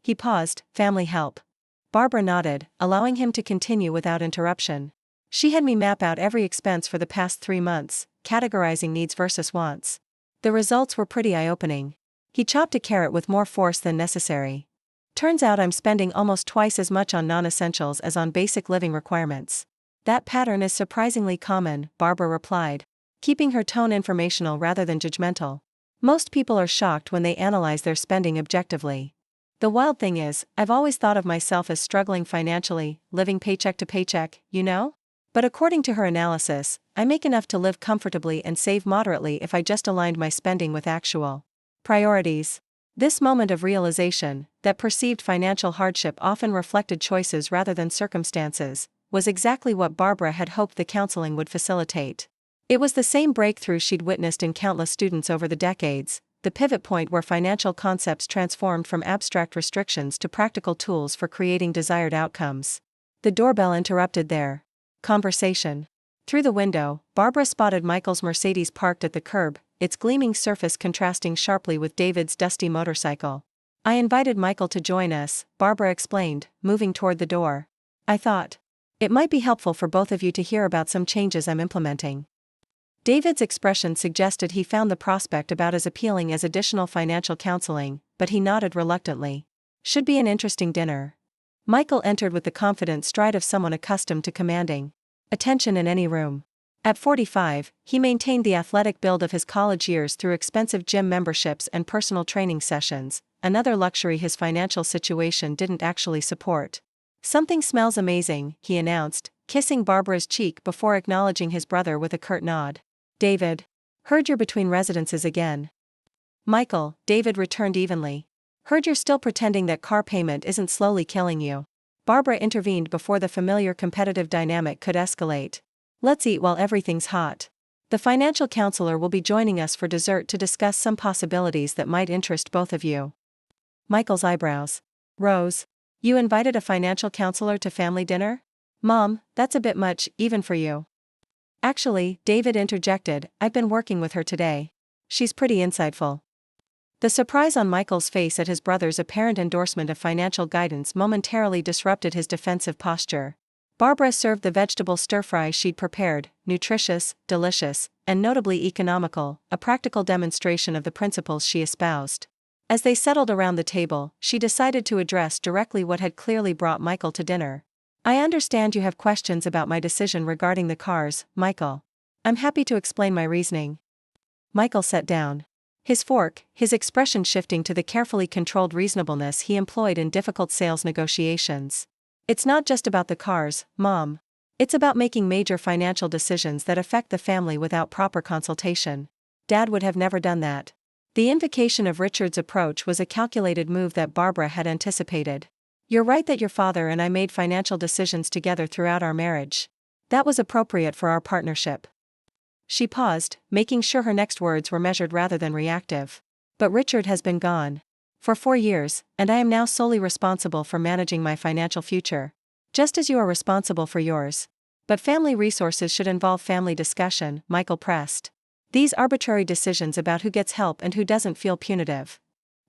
He paused, family help. Barbara nodded, allowing him to continue without interruption. She had me map out every expense for the past 3 months, categorizing needs versus wants. The results were pretty eye-opening. He chopped a carrot with more force than necessary. Turns out I'm spending almost twice as much on non-essentials as on basic living requirements. That pattern is surprisingly common, Barbara replied, keeping her tone informational rather than judgmental. Most people are shocked when they analyze their spending objectively. The wild thing is, I've always thought of myself as struggling financially, living paycheck to paycheck, you know? But according to her analysis, I make enough to live comfortably and save moderately if I just aligned my spending with actual priorities. This moment of realization, that perceived financial hardship often reflected choices rather than circumstances, was exactly what Barbara had hoped the counseling would facilitate. It was the same breakthrough she'd witnessed in countless students over the decades, the pivot point where financial concepts transformed from abstract restrictions to practical tools for creating desired outcomes. The doorbell interrupted their conversation. Through the window, Barbara spotted Michael's Mercedes parked at the curb, its gleaming surface contrasting sharply with David's dusty motorcycle. I invited Michael to join us, Barbara explained, moving toward the door. I thought it might be helpful for both of you to hear about some changes I'm implementing. David's expression suggested he found the prospect about as appealing as additional financial counseling, but he nodded reluctantly. Should be an interesting dinner. Michael entered with the confident stride of someone accustomed to commanding attention in any room. At 45, he maintained the athletic build of his college years through expensive gym memberships and personal training sessions, another luxury his financial situation didn't actually support. Something smells amazing, he announced, kissing Barbara's cheek before acknowledging his brother with a curt nod. David. Heard you're between residences again. Michael, David returned evenly. Heard you're still pretending that car payment isn't slowly killing you. Barbara intervened before the familiar competitive dynamic could escalate. Let's eat while everything's hot. The financial counselor will be joining us for dessert to discuss some possibilities that might interest both of you. Michael's eyebrows rose. You invited a financial counselor to family dinner? Mom, that's a bit much, even for you. Actually, David interjected, I've been working with her today. She's pretty insightful. The surprise on Michael's face at his brother's apparent endorsement of financial guidance momentarily disrupted his defensive posture. Barbara served the vegetable stir-fry she'd prepared, nutritious, delicious, and notably economical, a practical demonstration of the principles she espoused. As they settled around the table, she decided to address directly what had clearly brought Michael to dinner. I understand you have questions about my decision regarding the cars, Michael. I'm happy to explain my reasoning. Michael sat down. His fork, his expression shifting to the carefully controlled reasonableness he employed in difficult sales negotiations. It's not just about the cars, Mom. It's about making major financial decisions that affect the family without proper consultation. Dad would have never done that. The invocation of Richard's approach was a calculated move that Barbara had anticipated. You're right that your father and I made financial decisions together throughout our marriage. That was appropriate for our partnership. She paused, making sure her next words were measured rather than reactive. But Richard has been gone for 4 years, and I am now solely responsible for managing my financial future. Just as you are responsible for yours. But family resources should involve family discussion, Michael pressed. These arbitrary decisions about who gets help and who doesn't feel punitive.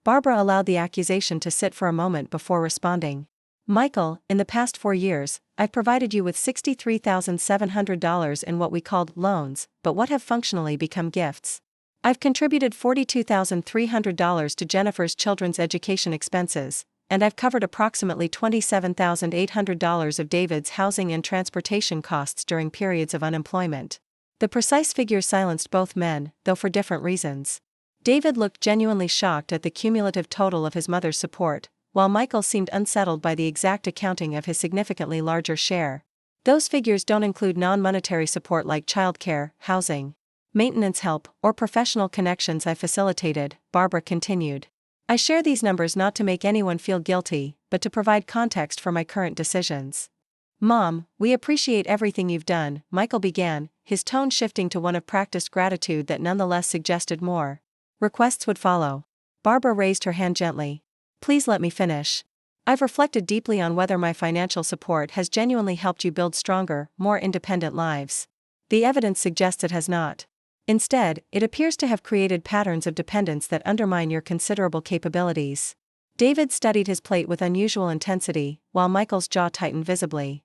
Barbara allowed the accusation to sit for a moment before responding. Michael, in the past 4 years, I've provided you with $63,700 in what we called loans, but what have functionally become gifts. I've contributed $42,300 to Jennifer's children's education expenses, and I've covered approximately $27,800 of David's housing and transportation costs during periods of unemployment. The precise figure silenced both men, though for different reasons. David looked genuinely shocked at the cumulative total of his mother's support, while Michael seemed unsettled by the exact accounting of his significantly larger share. Those figures don't include non-monetary support like childcare, housing, maintenance help, or professional connections I facilitated, Barbara continued. I share these numbers not to make anyone feel guilty, but to provide context for my current decisions. Mom, we appreciate everything you've done, Michael began, his tone shifting to one of practiced gratitude that nonetheless suggested more. Requests would follow. Barbara raised her hand gently. Please let me finish. I've reflected deeply on whether my financial support has genuinely helped you build stronger, more independent lives. The evidence suggests it has not. Instead, it appears to have created patterns of dependence that undermine your considerable capabilities. David studied his plate with unusual intensity, while Michael's jaw tightened visibly.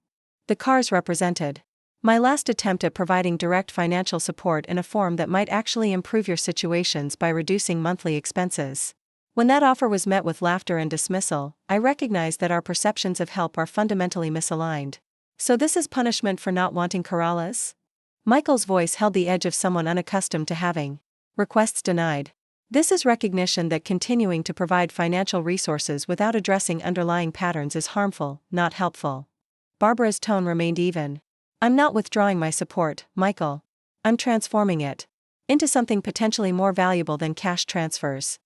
The cars represented my last attempt at providing direct financial support in a form that might actually improve your situations by reducing monthly expenses. When that offer was met with laughter and dismissal, I recognized that our perceptions of help are fundamentally misaligned. So this is punishment for not wanting carless? Michael's voice held the edge of someone unaccustomed to having requests denied. This is recognition that continuing to provide financial resources without addressing underlying patterns is harmful, not helpful. Barbara's tone remained even. I'm not withdrawing my support, Michael. I'm transforming it into something potentially more valuable than cash transfers.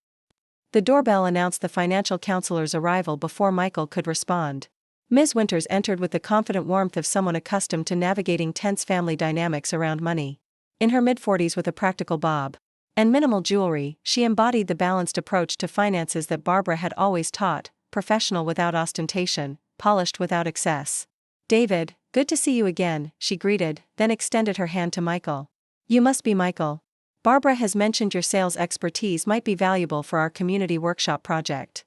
The doorbell announced the financial counselor's arrival before Michael could respond. Ms. Winters entered with the confident warmth of someone accustomed to navigating tense family dynamics around money. In her mid-40s with a practical bob and minimal jewelry, she embodied the balanced approach to finances that Barbara had always taught, professional without ostentation, polished without excess. David, good to see you again, she greeted, then extended her hand to Michael. You must be Michael. Barbara has mentioned your sales expertise might be valuable for our community workshop project.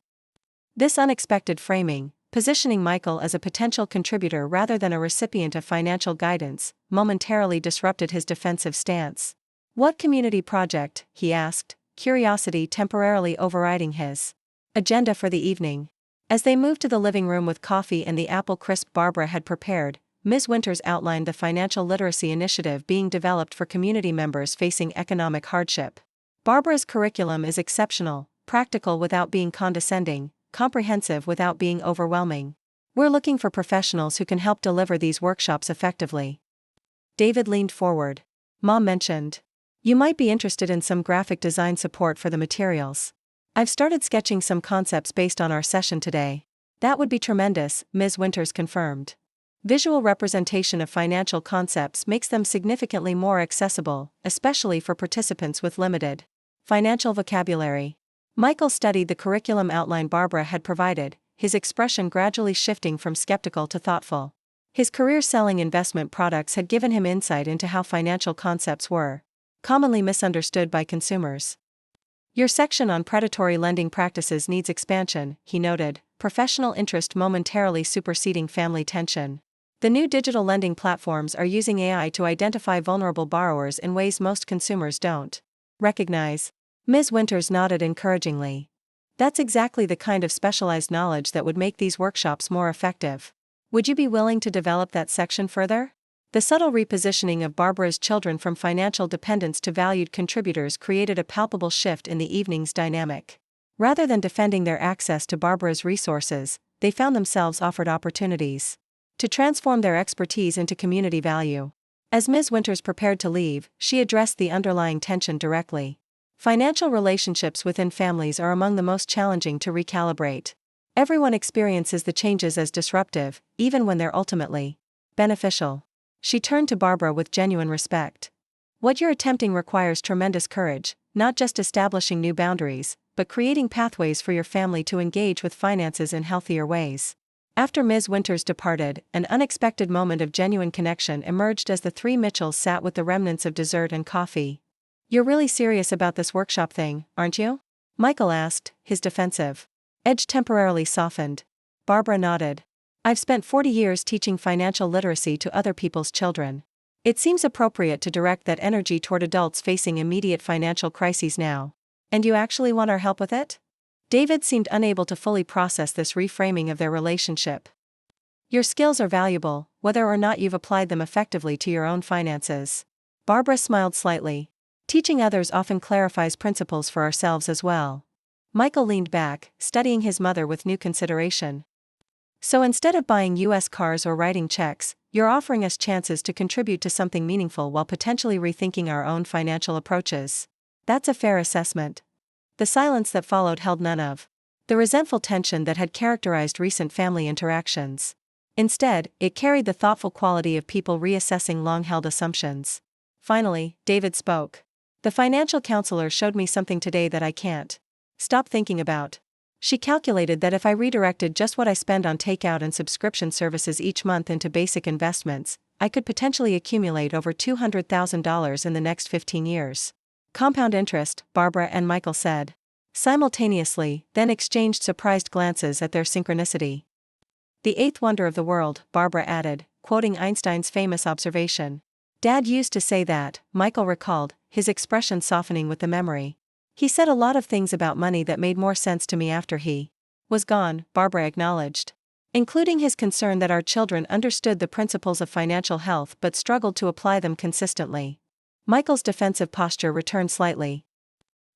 This unexpected framing, positioning Michael as a potential contributor rather than a recipient of financial guidance, momentarily disrupted his defensive stance. What community project? He asked, curiosity temporarily overriding his agenda for the evening. As they moved to the living room with coffee and the apple crisp Barbara had prepared, Ms. Winters outlined the financial literacy initiative being developed for community members facing economic hardship. Barbara's curriculum is exceptional, practical without being condescending, comprehensive without being overwhelming. We're looking for professionals who can help deliver these workshops effectively. David leaned forward. Mom mentioned, you might be interested in some graphic design support for the materials. I've started sketching some concepts based on our session today. That would be tremendous, Ms. Winters confirmed. Visual representation of financial concepts makes them significantly more accessible, especially for participants with limited financial vocabulary. Michael studied the curriculum outline Barbara had provided, his expression gradually shifting from skeptical to thoughtful. His career selling investment products had given him insight into how financial concepts were commonly misunderstood by consumers. Your section on predatory lending practices needs expansion, he noted, professional interest momentarily superseding family tension. The new digital lending platforms are using AI to identify vulnerable borrowers in ways most consumers don't recognize. Ms. Winters nodded encouragingly. That's exactly the kind of specialized knowledge that would make these workshops more effective. Would you be willing to develop that section further? The subtle repositioning of Barbara's children from financial dependents to valued contributors created a palpable shift in the evening's dynamic. Rather than defending their access to Barbara's resources, they found themselves offered opportunities to transform their expertise into community value. As Ms. Winters prepared to leave, she addressed the underlying tension directly. Financial relationships within families are among the most challenging to recalibrate. Everyone experiences the changes as disruptive, even when they're ultimately beneficial. She turned to Barbara with genuine respect. What you're attempting requires tremendous courage, not just establishing new boundaries, but creating pathways for your family to engage with finances in healthier ways. After Ms. Winters departed, an unexpected moment of genuine connection emerged as the three Mitchells sat with the remnants of dessert and coffee. "You're really serious about this workshop thing, aren't you?" Michael asked, his defensive edge temporarily softened. Barbara nodded. "I've spent 40 years teaching financial literacy to other people's children. It seems appropriate to direct that energy toward adults facing immediate financial crises now. And you actually want our help with it?" David seemed unable to fully process this reframing of their relationship. "Your skills are valuable, whether or not you've applied them effectively to your own finances." Barbara smiled slightly. "Teaching others often clarifies principles for ourselves as well." Michael leaned back, studying his mother with new consideration. "So instead of buying US cars or writing checks, you're offering us chances to contribute to something meaningful while potentially rethinking our own financial approaches. That's a fair assessment." The silence that followed held none of the resentful tension that had characterized recent family interactions. Instead, it carried the thoughtful quality of people reassessing long-held assumptions. Finally, David spoke. "The financial counselor showed me something today that I can't stop thinking about. She calculated that if I redirected just what I spend on takeout and subscription services each month into basic investments, I could potentially accumulate over $200,000 in the next 15 years. Compound interest," Barbara and Michael said simultaneously, then exchanged surprised glances at their synchronicity. "The eighth wonder of the world," Barbara added, quoting Einstein's famous observation. "Dad used to say that," Michael recalled, his expression softening with the memory. "He said a lot of things about money that made more sense to me after he was gone," Barbara acknowledged. "Including his concern that our children understood the principles of financial health but struggled to apply them consistently." Michael's defensive posture returned slightly.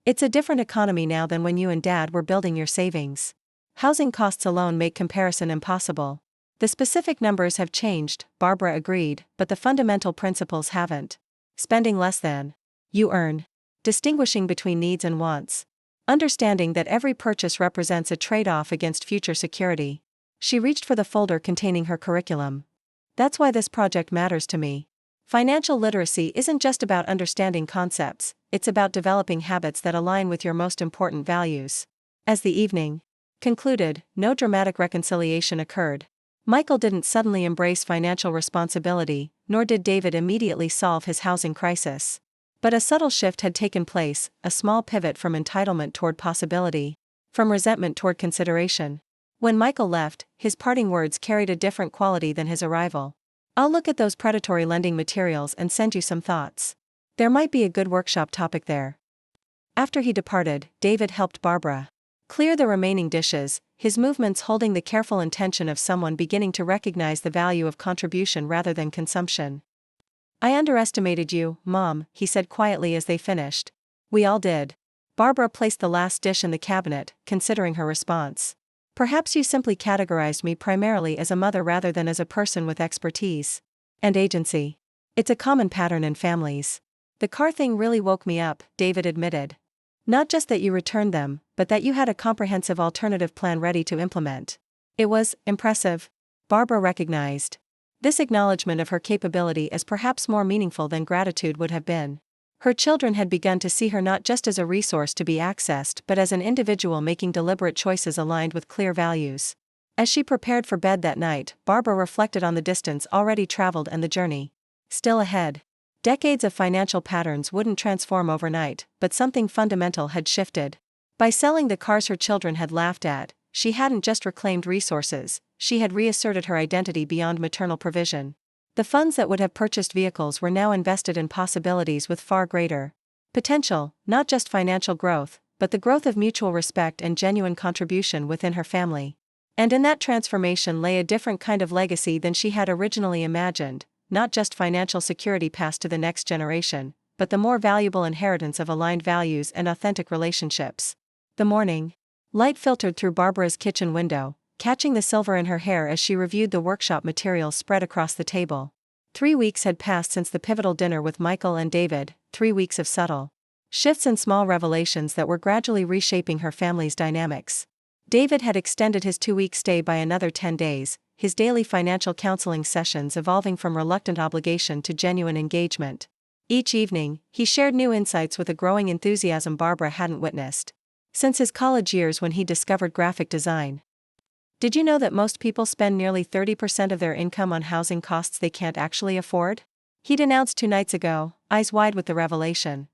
"It's a different economy now than when you and Dad were building your savings. Housing costs alone make comparison impossible." "The specific numbers have changed," Barbara agreed, "but the fundamental principles haven't. Spending less than you earn. Distinguishing between needs and wants. Understanding that every purchase represents a trade-off against future security." She reached for the folder containing her curriculum. "That's why this project matters to me. Financial literacy isn't just about understanding concepts, it's about developing habits that align with your most important values." As the evening concluded, no dramatic reconciliation occurred. Michael didn't suddenly embrace financial responsibility, nor did David immediately solve his housing crisis. But a subtle shift had taken place, a small pivot from entitlement toward possibility, from resentment toward consideration. When Michael left, his parting words carried a different quality than his arrival. "I'll look at those predatory lending materials and send you some thoughts. There might be a good workshop topic there." After he departed, David helped Barbara clear the remaining dishes, his movements holding the careful intention of someone beginning to recognize the value of contribution rather than consumption. "I underestimated you, Mom," he said quietly as they finished. "We all did." Barbara placed the last dish in the cabinet, considering her response. "Perhaps you simply categorized me primarily as a mother rather than as a person with expertise and agency. It's a common pattern in families." "The car thing really woke me up," David admitted. "Not just that you returned them, but that you had a comprehensive alternative plan ready to implement. It was impressive." Barbara recognized this acknowledgement of her capability as perhaps more meaningful than gratitude would have been. Her children had begun to see her not just as a resource to be accessed but as an individual making deliberate choices aligned with clear values. As she prepared for bed that night, Barbara reflected on the distance already traveled and the journey still ahead. Decades of financial patterns wouldn't transform overnight, but something fundamental had shifted. By selling the cars her children had laughed at, she hadn't just reclaimed resources, she had reasserted her identity beyond maternal provision. The funds that would have purchased vehicles were now invested in possibilities with far greater potential, not just financial growth, but the growth of mutual respect and genuine contribution within her family. And in that transformation lay a different kind of legacy than she had originally imagined, not just financial security passed to the next generation, but the more valuable inheritance of aligned values and authentic relationships. The morning light filtered through Barbara's kitchen window, catching the silver in her hair as she reviewed the workshop materials spread across the table. 3 weeks had passed since the pivotal dinner with Michael and David, 3 weeks of subtle shifts and small revelations that were gradually reshaping her family's dynamics. David had extended his 2-week stay by another 10 days, his daily financial counseling sessions evolving from reluctant obligation to genuine engagement. Each evening, he shared new insights with a growing enthusiasm Barbara hadn't witnessed since his college years when he discovered graphic design. Did you know that most people spend nearly 30% of their income on housing costs they can't actually afford? He'd announced 2 nights ago, eyes wide with the revelation.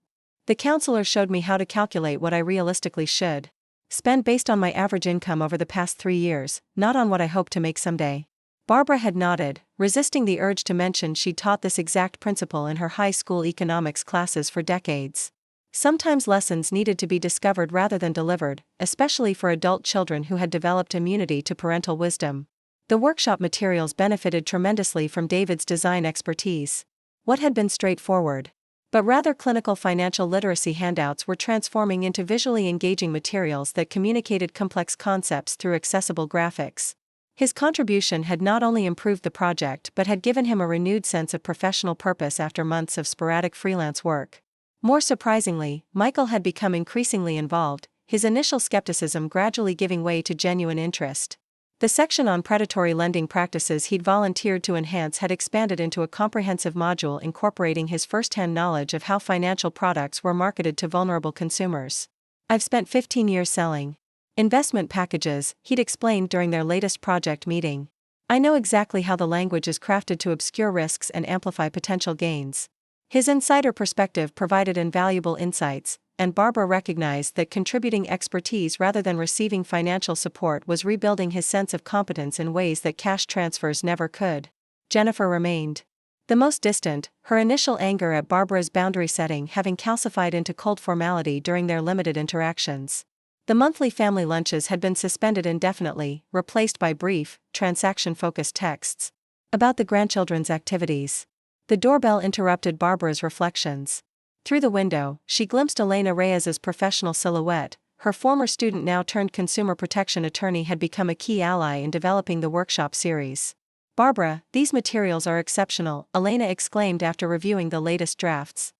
The counselor showed me how to calculate what I realistically should spend based on my average income over the past 3 years, not on what I hope to make someday. Barbara had nodded, resisting the urge to mention she'd taught this exact principle in her high school economics classes for decades. Sometimes lessons needed to be discovered rather than delivered, especially for adult children who had developed immunity to parental wisdom. The workshop materials benefited tremendously from David's design expertise. What had been straightforward but rather clinical financial literacy handouts were transforming into visually engaging materials that communicated complex concepts through accessible graphics. His contribution had not only improved the project but had given him a renewed sense of professional purpose after months of sporadic freelance work. More surprisingly, Michael had become increasingly involved, his initial skepticism gradually giving way to genuine interest. The section on predatory lending practices he'd volunteered to enhance had expanded into a comprehensive module incorporating his first-hand knowledge of how financial products were marketed to vulnerable consumers. "I've spent 15 years selling investment packages," he'd explained during their latest project meeting. "I know exactly how the language is crafted to obscure risks and amplify potential gains." His insider perspective provided invaluable insights, and Barbara recognized that contributing expertise rather than receiving financial support was rebuilding his sense of competence in ways that cash transfers never could. Jennifer remained the most distant, her initial anger at Barbara's boundary setting having calcified into cold formality during their limited interactions. The monthly family lunches had been suspended indefinitely, replaced by brief, transaction-focused texts about the grandchildren's activities. The doorbell interrupted Barbara's reflections. Through the window, she glimpsed Elena Reyes's professional silhouette. Her former student, now turned consumer protection attorney, had become a key ally in developing the workshop series. "Barbara, these materials are exceptional," Elena exclaimed after reviewing the latest drafts.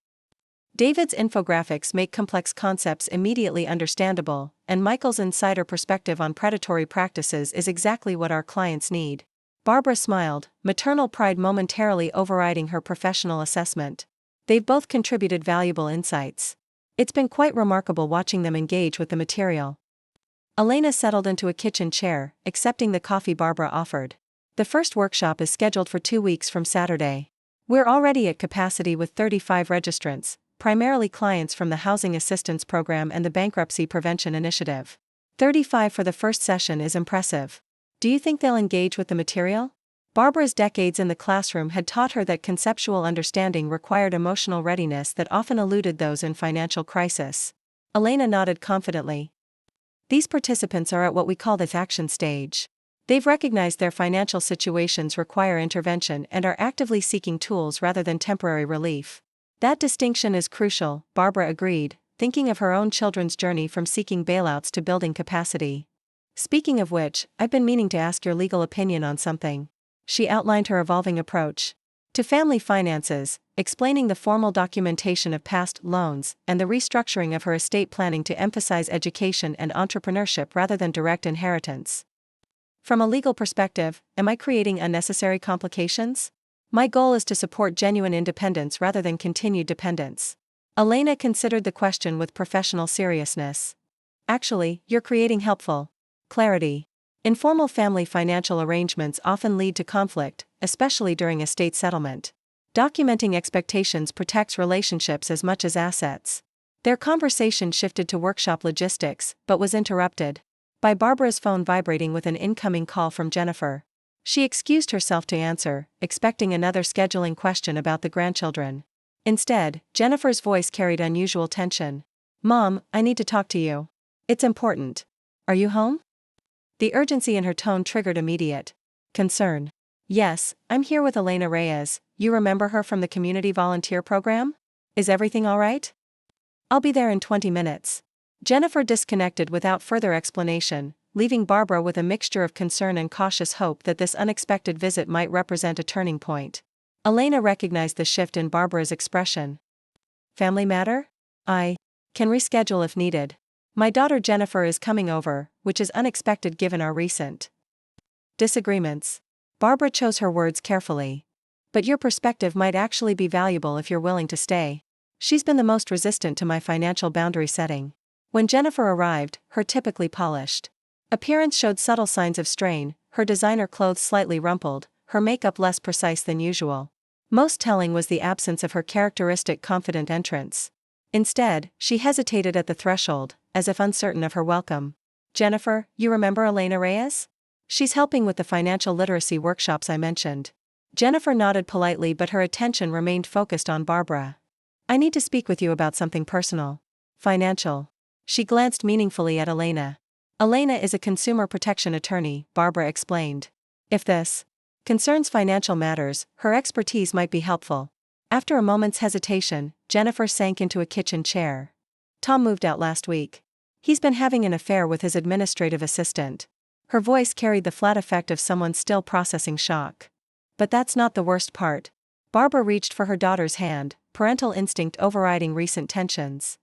"David's infographics make complex concepts immediately understandable, and Michael's insider perspective on predatory practices is exactly what our clients need." Barbara smiled, maternal pride momentarily overriding her professional assessment. They've both contributed valuable insights. It's been quite remarkable watching them engage with the material. Elena settled into a kitchen chair, accepting the coffee Barbara offered. "The first workshop is scheduled for 2 weeks from Saturday. We're already at capacity with 35 registrants, primarily clients from the Housing Assistance Program and the Bankruptcy Prevention Initiative. 35 for the first session is impressive. Do you think they'll engage with the material?" Barbara's decades in the classroom had taught her that conceptual understanding required emotional readiness that often eluded those in financial crisis. Elena nodded confidently. "These participants are at what we call the action stage. They've recognized their financial situations require intervention and are actively seeking tools rather than temporary relief." "That distinction is crucial," Barbara agreed, thinking of her own children's journey from seeking bailouts to building capacity. "Speaking of which, I've been meaning to ask your legal opinion on something." She outlined her evolving approach to family finances, explaining the formal documentation of past loans and the restructuring of her estate planning to emphasize education and entrepreneurship rather than direct inheritance. "From a legal perspective, am I creating unnecessary complications? My goal is to support genuine independence rather than continued dependence." Elena considered the question with professional seriousness. "Actually, you're creating helpful clarity. Informal family financial arrangements often lead to conflict, especially during estate settlement. Documenting expectations protects relationships as much as assets." Their conversation shifted to workshop logistics, but was interrupted by Barbara's phone vibrating with an incoming call from Jennifer. She excused herself to answer, expecting another scheduling question about the grandchildren. Instead, Jennifer's voice carried unusual tension. "Mom, I need to talk to you. It's important. Are you home?" The urgency in her tone triggered immediate concern. Yes, I'm here with Elena Reyes. You remember her from the community volunteer program? Is everything all right? I'll be there in 20 minutes. Jennifer disconnected without further explanation, leaving Barbara with a mixture of concern and cautious hope that this unexpected visit might represent a turning point. Elena recognized the shift in Barbara's expression. Family matter? I can reschedule if needed. My daughter Jennifer is coming over, which is unexpected given our recent disagreements. Barbara chose her words carefully. But your perspective might actually be valuable if you're willing to stay. She's been the most resistant to my financial boundary setting. When Jennifer arrived, her typically polished appearance showed subtle signs of strain, her designer clothes slightly rumpled, her makeup less precise than usual. Most telling was the absence of her characteristic confident entrance. Instead, she hesitated at the threshold, as if uncertain of her welcome. Jennifer, you remember Elena Reyes? She's helping with the financial literacy workshops I mentioned. Jennifer nodded politely, but her attention remained focused on Barbara. I need to speak with you about something personal. Financial. She glanced meaningfully at Elena. Elena is a consumer protection attorney, Barbara explained. If this concerns financial matters, her expertise might be helpful. After a moment's hesitation, Jennifer sank into a kitchen chair. Tom moved out last week. He's been having an affair with his administrative assistant. Her voice carried the flat effect of someone still processing shock. But that's not the worst part. Barbara reached for her daughter's hand, parental instinct overriding recent tensions.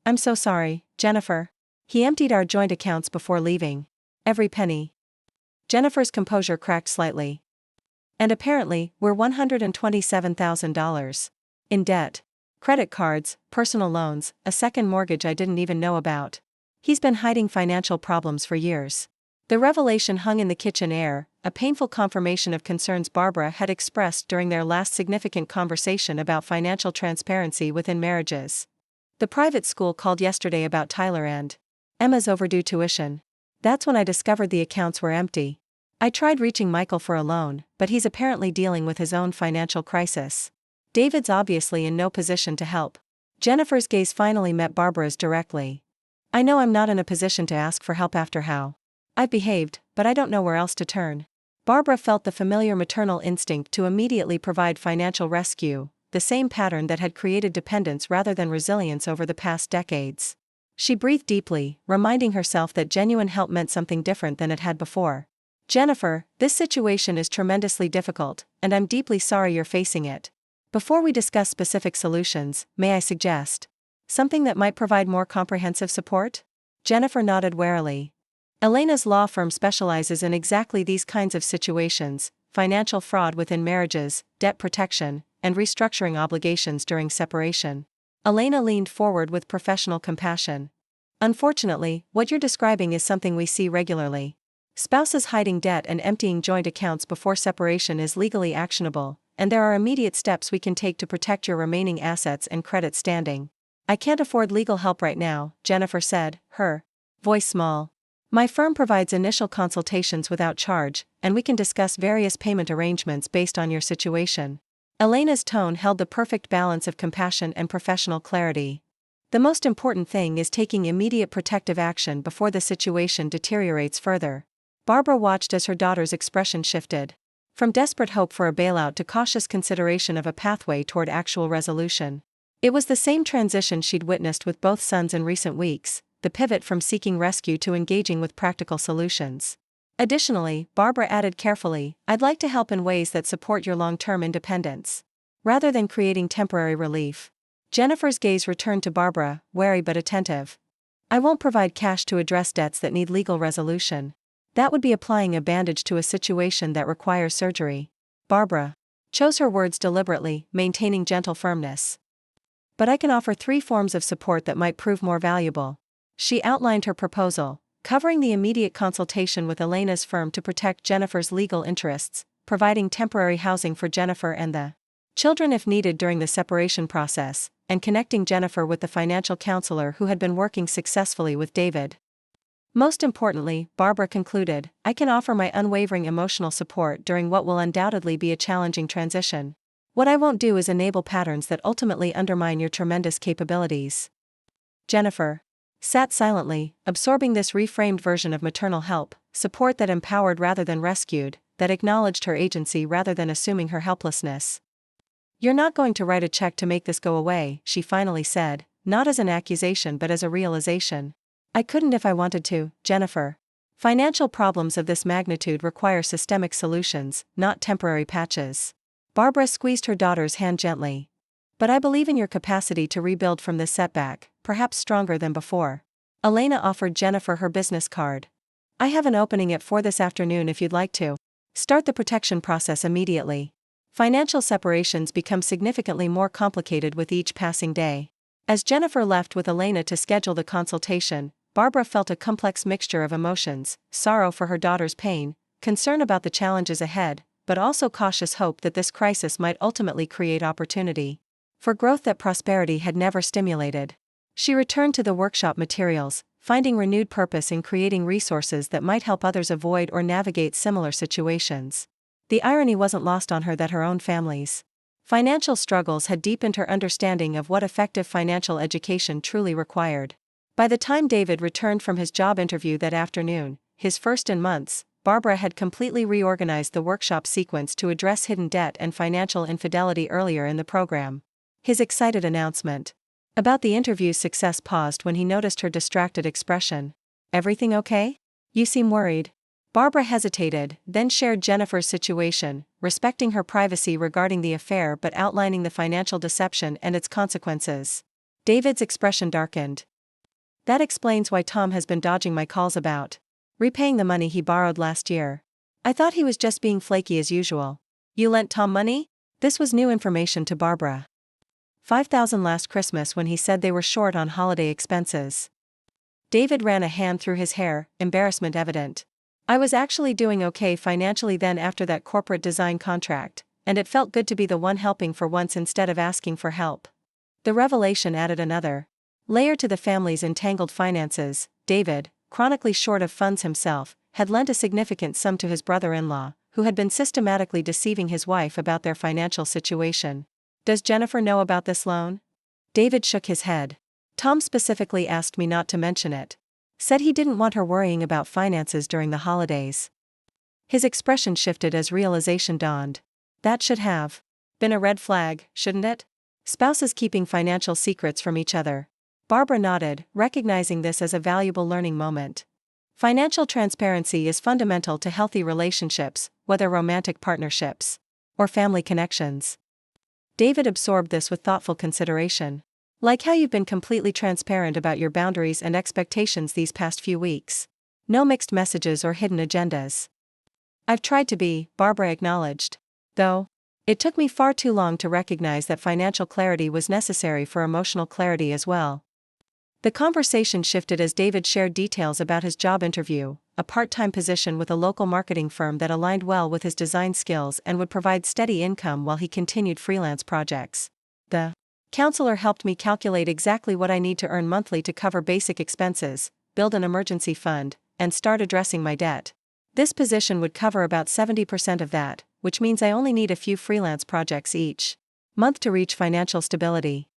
I'm so sorry, Jennifer. He emptied our joint accounts before leaving. Every penny. Jennifer's composure cracked slightly. And apparently, we're $127,000 in debt. Credit cards, personal loans, a second mortgage I didn't even know about. He's been hiding financial problems for years. The revelation hung in the kitchen air, a painful confirmation of concerns Barbara had expressed during their last significant conversation about financial transparency within marriages. The private school called yesterday about Tyler and Emma's overdue tuition. That's when I discovered the accounts were empty. I tried reaching Michael for a loan, but he's apparently dealing with his own financial crisis. David's obviously in no position to help. Jennifer's gaze finally met Barbara's directly. I know I'm not in a position to ask for help after how I've behaved, but I don't know where else to turn. Barbara felt the familiar maternal instinct to immediately provide financial rescue, the same pattern that had created dependence rather than resilience over the past decades. She breathed deeply, reminding herself that genuine help meant something different than it had before. Jennifer, this situation is tremendously difficult, and I'm deeply sorry you're facing it. Before we discuss specific solutions, may I suggest something that might provide more comprehensive support? Jennifer nodded warily. Elena's law firm specializes in exactly these kinds of situations: financial fraud within marriages, debt protection, and restructuring obligations during separation. Elena leaned forward with professional compassion. Unfortunately, what you're describing is something we see regularly. Spouses hiding debt and emptying joint accounts before separation is legally actionable, and there are immediate steps we can take to protect your remaining assets and credit standing. I can't afford legal help right now, Jennifer said, her voice small. My firm provides initial consultations without charge, and we can discuss various payment arrangements based on your situation. Elena's tone held the perfect balance of compassion and professional clarity. The most important thing is taking immediate protective action before the situation deteriorates further. Barbara watched as her daughter's expression shifted. From desperate hope for a bailout to cautious consideration of a pathway toward actual resolution. It was the same transition she'd witnessed with both sons in recent weeks, the pivot from seeking rescue to engaging with practical solutions. Additionally, Barbara added carefully, I'd like to help in ways that support your long-term independence, rather than creating temporary relief. Jennifer's gaze returned to Barbara, wary but attentive. I won't provide cash to address debts that need legal resolution. That would be applying a bandage to a situation that requires surgery. Barbara chose her words deliberately, maintaining gentle firmness. But I can offer 3 forms of support that might prove more valuable. She outlined her proposal, covering the immediate consultation with Elena's firm to protect Jennifer's legal interests, providing temporary housing for Jennifer and the children if needed during the separation process, and connecting Jennifer with the financial counselor who had been working successfully with David. Most importantly, Barbara concluded, I can offer my unwavering emotional support during what will undoubtedly be a challenging transition. What I won't do is enable patterns that ultimately undermine your tremendous capabilities. Jennifer sat silently, absorbing this reframed version of maternal help, support that empowered rather than rescued, that acknowledged her agency rather than assuming her helplessness. "You're not going to write a check to make this go away," she finally said, not as an accusation but as a realization. "I couldn't if I wanted to, Jennifer. Financial problems of this magnitude require systemic solutions, not temporary patches." Barbara squeezed her daughter's hand gently. "But I believe in your capacity to rebuild from this setback, perhaps stronger than before." Elena offered Jennifer her business card. "I have an opening at 4 this afternoon if you'd like to start the protection process immediately." Financial separations become significantly more complicated with each passing day. As Jennifer left with Elena to schedule the consultation, Barbara felt a complex mixture of emotions: sorrow for her daughter's pain, concern about the challenges ahead, but also cautious hope that this crisis might ultimately create opportunity for growth that prosperity had never stimulated. She returned to the workshop materials, finding renewed purpose in creating resources that might help others avoid or navigate similar situations. The irony wasn't lost on her that her own family's financial struggles had deepened her understanding of what effective financial education truly required. By the time David returned from his job interview that afternoon, his first in months, Barbara had completely reorganized the workshop sequence to address hidden debt and financial infidelity earlier in the program. His excited announcement about the interview's success paused when he noticed her distracted expression. "Everything okay? You seem worried." Barbara hesitated, then shared Jennifer's situation, respecting her privacy regarding the affair but outlining the financial deception and its consequences. David's expression darkened. "That explains why Tom has been dodging my calls about repaying the money he borrowed last year. I thought he was just being flaky as usual." "You lent Tom money?" This was new information to Barbara. $5,000 last Christmas when he said they were short on holiday expenses. David ran a hand through his hair, embarrassment evident. "I was actually doing okay financially then after that corporate design contract, and it felt good to be the one helping for once instead of asking for help." The revelation added another layer to the family's entangled finances. David, chronically short of funds himself, had lent a significant sum to his brother-in-law, who had been systematically deceiving his wife about their financial situation. "Does Jennifer know about this loan?" David shook his head. "Tom specifically asked me not to mention it. Said he didn't want her worrying about finances during the holidays." His expression shifted as realization dawned. That should have been a red flag, shouldn't it? Spouses keeping financial secrets from each other. Barbara nodded, recognizing this as a valuable learning moment. Financial transparency is fundamental to healthy relationships, whether romantic partnerships or family connections. David absorbed this with thoughtful consideration. "Like how you've been completely transparent about your boundaries and expectations these past few weeks. No mixed messages or hidden agendas." "I've tried to be," Barbara acknowledged. "Though it took me far too long to recognize that financial clarity was necessary for emotional clarity as well." The conversation shifted as David shared details about his job interview, a part-time position with a local marketing firm that aligned well with his design skills and would provide steady income while he continued freelance projects. "The counselor helped me calculate exactly what I need to earn monthly to cover basic expenses, build an emergency fund, and start addressing my debt. This position would cover about 70% of that, which means I only need a few freelance projects each month to reach financial stability."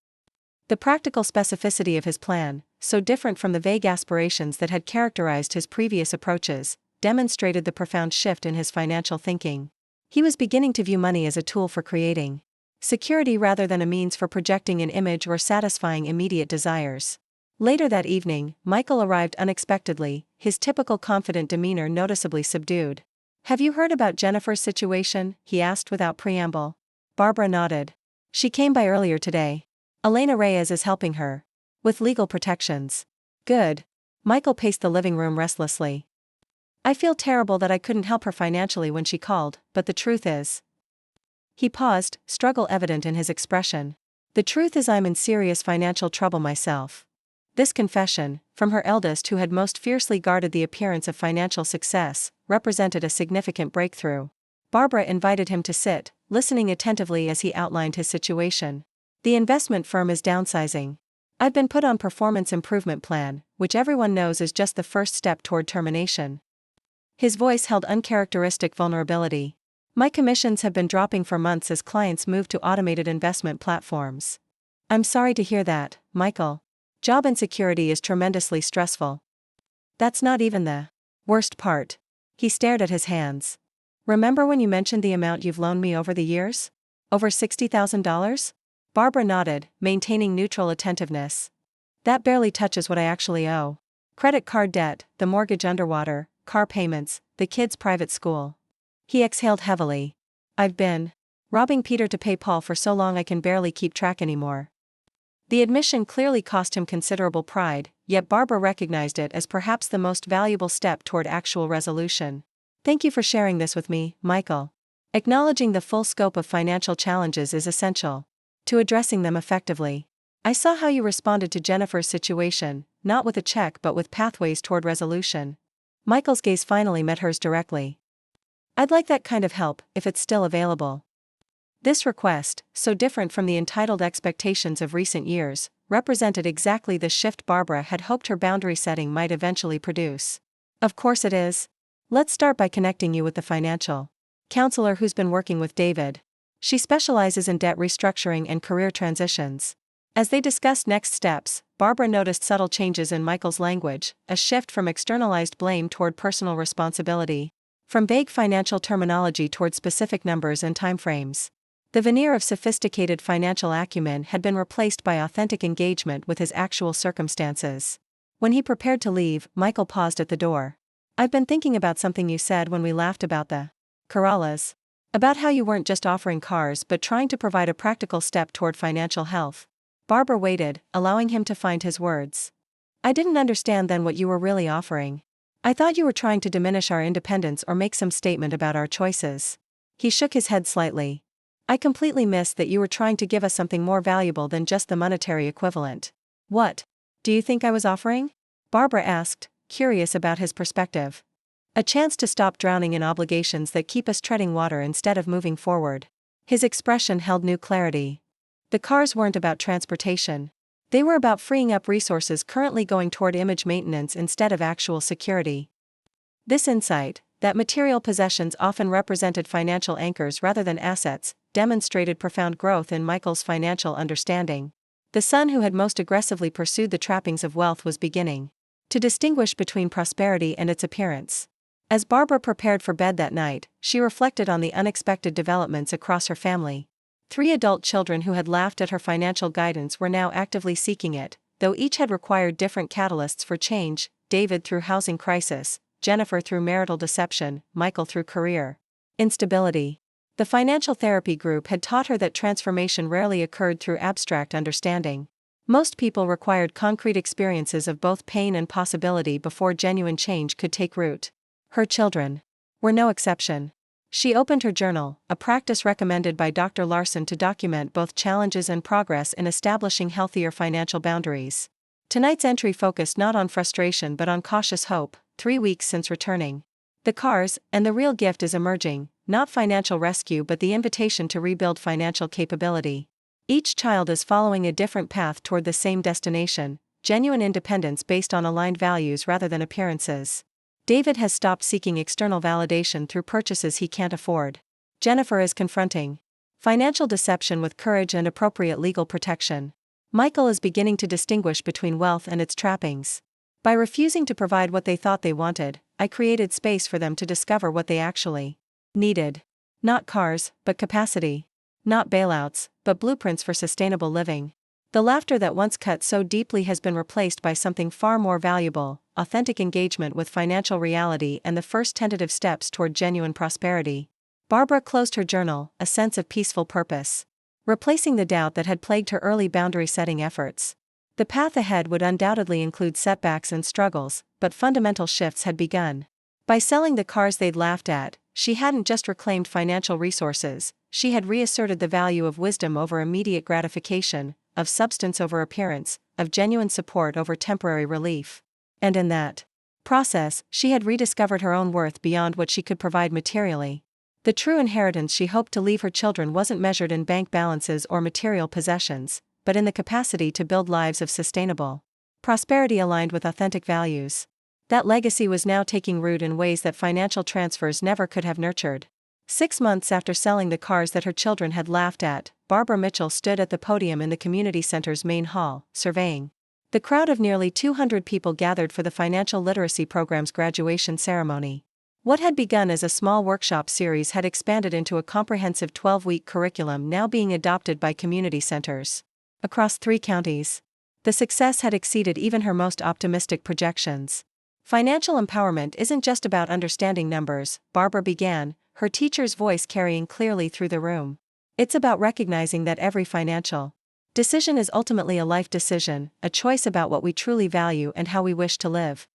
The practical specificity of his plan, so different from the vague aspirations that had characterized his previous approaches, demonstrated the profound shift in his financial thinking. He was beginning to view money as a tool for creating security rather than a means for projecting an image or satisfying immediate desires. Later that evening, Michael arrived unexpectedly, his typical confident demeanor noticeably subdued. "Have you heard about Jennifer's situation?" he asked without preamble. Barbara nodded. "She came by earlier today. Elena Reyes is helping her with legal protections." "Good." Michael paced the living room restlessly. "I feel terrible that I couldn't help her financially when she called, but the truth is..." He paused, struggle evident in his expression. "The truth is I'm in serious financial trouble myself." This confession, from her eldest who had most fiercely guarded the appearance of financial success, represented a significant breakthrough. Barbara invited him to sit, listening attentively as he outlined his situation. "The investment firm is downsizing. I've been put on performance improvement plan, which everyone knows is just the first step toward termination." His voice held uncharacteristic vulnerability. "My commissions have been dropping for months as clients move to automated investment platforms." "I'm sorry to hear that, Michael. Job insecurity is tremendously stressful." "That's not even the worst part." He stared at his hands. Remember when you mentioned the amount you've loaned me over the years? Over $60,000? Barbara nodded, maintaining neutral attentiveness. That barely touches what I actually owe. Credit card debt, the mortgage underwater, car payments, the kids' private school. He exhaled heavily. I've been robbing Peter to pay Paul for so long I can barely keep track anymore. The admission clearly cost him considerable pride, yet Barbara recognized it as perhaps the most valuable step toward actual resolution. Thank you for sharing this with me, Michael. Acknowledging the full scope of financial challenges is essential to addressing them effectively. I saw how you responded to Jennifer's situation, not with a check but with pathways toward resolution. Michael's gaze finally met hers directly. I'd like that kind of help, if it's still available. This request, so different from the entitled expectations of recent years, represented exactly the shift Barbara had hoped her boundary setting might eventually produce. Of course it is. Let's start by connecting you with the financial counselor who's been working with David. She specializes in debt restructuring and career transitions. As they discussed next steps, Barbara noticed subtle changes in Michael's language, a shift from externalized blame toward personal responsibility, from vague financial terminology toward specific numbers and timeframes. The veneer of sophisticated financial acumen had been replaced by authentic engagement with his actual circumstances. When he prepared to leave, Michael paused at the door. I've been thinking about something you said when we laughed about the carless. About how you weren't just offering cars but trying to provide a practical step toward financial health. Barbara waited, allowing him to find his words. I didn't understand then what you were really offering. I thought you were trying to diminish our independence or make some statement about our choices. He shook his head slightly. I completely missed that you were trying to give us something more valuable than just the monetary equivalent. What do you think I was offering? Barbara asked, curious about his perspective. A chance to stop drowning in obligations that keep us treading water instead of moving forward. His expression held new clarity. The cars weren't about transportation. They were about freeing up resources currently going toward image maintenance instead of actual security. This insight, that material possessions often represented financial anchors rather than assets, demonstrated profound growth in Michael's financial understanding. The son who had most aggressively pursued the trappings of wealth was beginning to distinguish between prosperity and its appearance. As Barbara prepared for bed that night, she reflected on the unexpected developments across her family. 3 adult children who had laughed at her financial guidance were now actively seeking it, though each had required different catalysts for change, David through housing crisis, Jennifer through marital deception, Michael through career instability. The financial therapy group had taught her that transformation rarely occurred through abstract understanding. Most people required concrete experiences of both pain and possibility before genuine change could take root. Her children were no exception. She opened her journal, a practice recommended by Dr. Larson to document both challenges and progress in establishing healthier financial boundaries. Tonight's entry focused not on frustration but on cautious hope, 3 weeks since returning. The cars, and the real gift is emerging, not financial rescue but the invitation to rebuild financial capability. Each child is following a different path toward the same destination, genuine independence based on aligned values rather than appearances. David has stopped seeking external validation through purchases he can't afford. Jennifer is confronting financial deception with courage and appropriate legal protection. Michael is beginning to distinguish between wealth and its trappings. By refusing to provide what they thought they wanted, I created space for them to discover what they actually needed. Not cars, but capacity. Not bailouts, but blueprints for sustainable living. The laughter that once cut so deeply has been replaced by something far more valuable, authentic engagement with financial reality and the first tentative steps toward genuine prosperity. Barbara closed her journal, a sense of peaceful purpose, replacing the doubt that had plagued her early boundary-setting efforts. The path ahead would undoubtedly include setbacks and struggles, but fundamental shifts had begun. By selling the cars they'd laughed at, she hadn't just reclaimed financial resources, she had reasserted the value of wisdom over immediate gratification, of substance over appearance, of genuine support over temporary relief. And in that process, she had rediscovered her own worth beyond what she could provide materially. The true inheritance she hoped to leave her children wasn't measured in bank balances or material possessions, but in the capacity to build lives of sustainable prosperity aligned with authentic values. That legacy was now taking root in ways that financial transfers never could have nurtured. 6 months after selling the cars that her children had laughed at, Barbara Mitchell stood at the podium in the community center's main hall, surveying the crowd of nearly 200 people gathered for the financial literacy program's graduation ceremony. What had begun as a small workshop series had expanded into a comprehensive 12-week curriculum now being adopted by community centers across 3 counties. The success had exceeded even her most optimistic projections. Financial empowerment isn't just about understanding numbers, Barbara began, her teacher's voice carrying clearly through the room. It's about recognizing that every financial decision is ultimately a life decision, a choice about what we truly value and how we wish to live.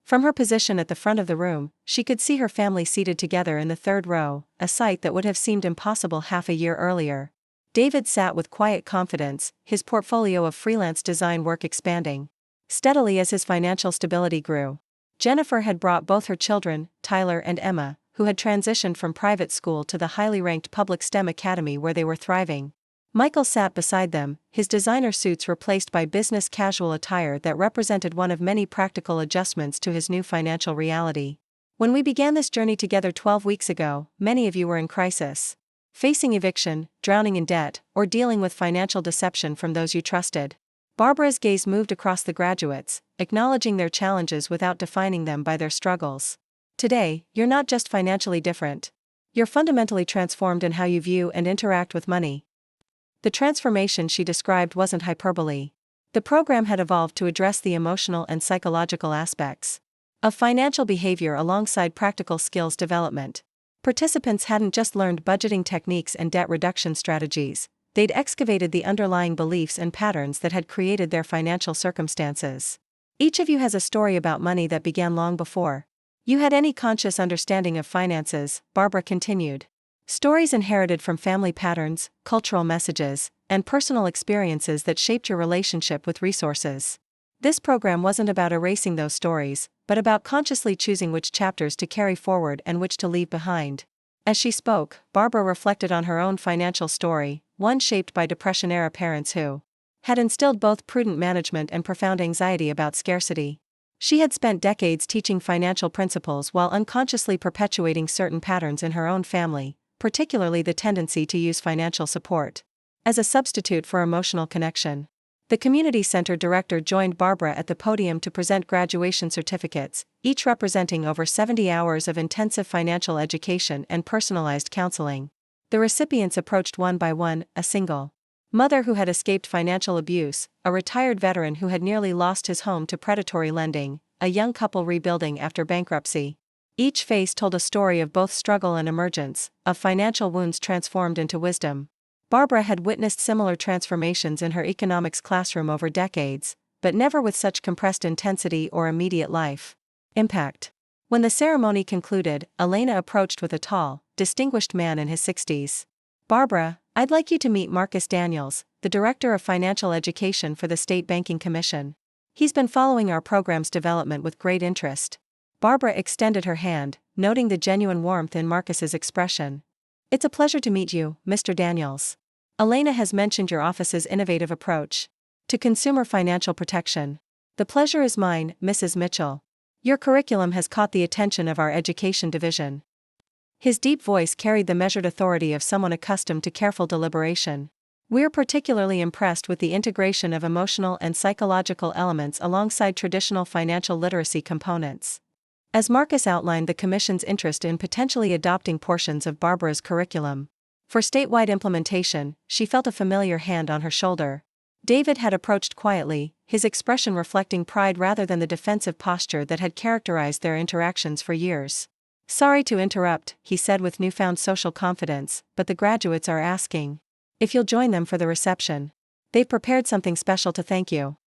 From her position at the front of the room, she could see her family seated together in the 3rd row, a sight that would have seemed impossible half a year earlier. David sat with quiet confidence, his portfolio of freelance design work expanding steadily as his financial stability grew. Jennifer had brought both her children, Tyler and Emma, who had transitioned from private school to the highly ranked public STEM academy where they were thriving. Michael sat beside them, his designer suits replaced by business casual attire that represented one of many practical adjustments to his new financial reality. When we began this journey together 12 weeks ago, many of you were in crisis, facing eviction, drowning in debt, or dealing with financial deception from those you trusted. Barbara's gaze moved across the graduates, acknowledging their challenges without defining them by their struggles. Today, you're not just financially different. You're fundamentally transformed in how you view and interact with money. The transformation she described wasn't hyperbole. The program had evolved to address the emotional and psychological aspects of financial behavior alongside practical skills development. Participants hadn't just learned budgeting techniques and debt reduction strategies, they'd excavated the underlying beliefs and patterns that had created their financial circumstances. Each of you has a story about money that began long before you had any conscious understanding of finances, Barbara continued. Stories inherited from family patterns, cultural messages, and personal experiences that shaped your relationship with resources. This program wasn't about erasing those stories, but about consciously choosing which chapters to carry forward and which to leave behind. As she spoke, Barbara reflected on her own financial story, one shaped by Depression-era parents who had instilled both prudent management and profound anxiety about scarcity. She had spent decades teaching financial principles while unconsciously perpetuating certain patterns in her own family, particularly the tendency to use financial support as a substitute for emotional connection. The community center director joined Barbara at the podium to present graduation certificates, each representing over 70 hours of intensive financial education and personalized counseling. The recipients approached one by one, a single mother who had escaped financial abuse, a retired veteran who had nearly lost his home to predatory lending, a young couple rebuilding after bankruptcy. Each face told a story of both struggle and emergence, of financial wounds transformed into wisdom. Barbara had witnessed similar transformations in her economics classroom over decades, but never with such compressed intensity or immediate life impact. When the ceremony concluded, Elena approached with a tall, distinguished man in his 60s. "Barbara, I'd like you to meet Marcus Daniels, the Director of Financial Education for the State Banking Commission. He's been following our program's development with great interest." Barbara extended her hand, noting the genuine warmth in Marcus's expression. "It's a pleasure to meet you, Mr. Daniels. Elena has mentioned your office's innovative approach to consumer financial protection. The pleasure is mine, Mrs. Mitchell. Your curriculum has caught the attention of our education division." His deep voice carried the measured authority of someone accustomed to careful deliberation. "We're particularly impressed with the integration of emotional and psychological elements alongside traditional financial literacy components." As Marcus outlined the Commission's interest in potentially adopting portions of Barbara's curriculum for statewide implementation, she felt a familiar hand on her shoulder. David had approached quietly, his expression reflecting pride rather than the defensive posture that had characterized their interactions for years. "Sorry to interrupt," he said with newfound social confidence, "but the graduates are asking if you'll join them for the reception. They've prepared something special to thank you."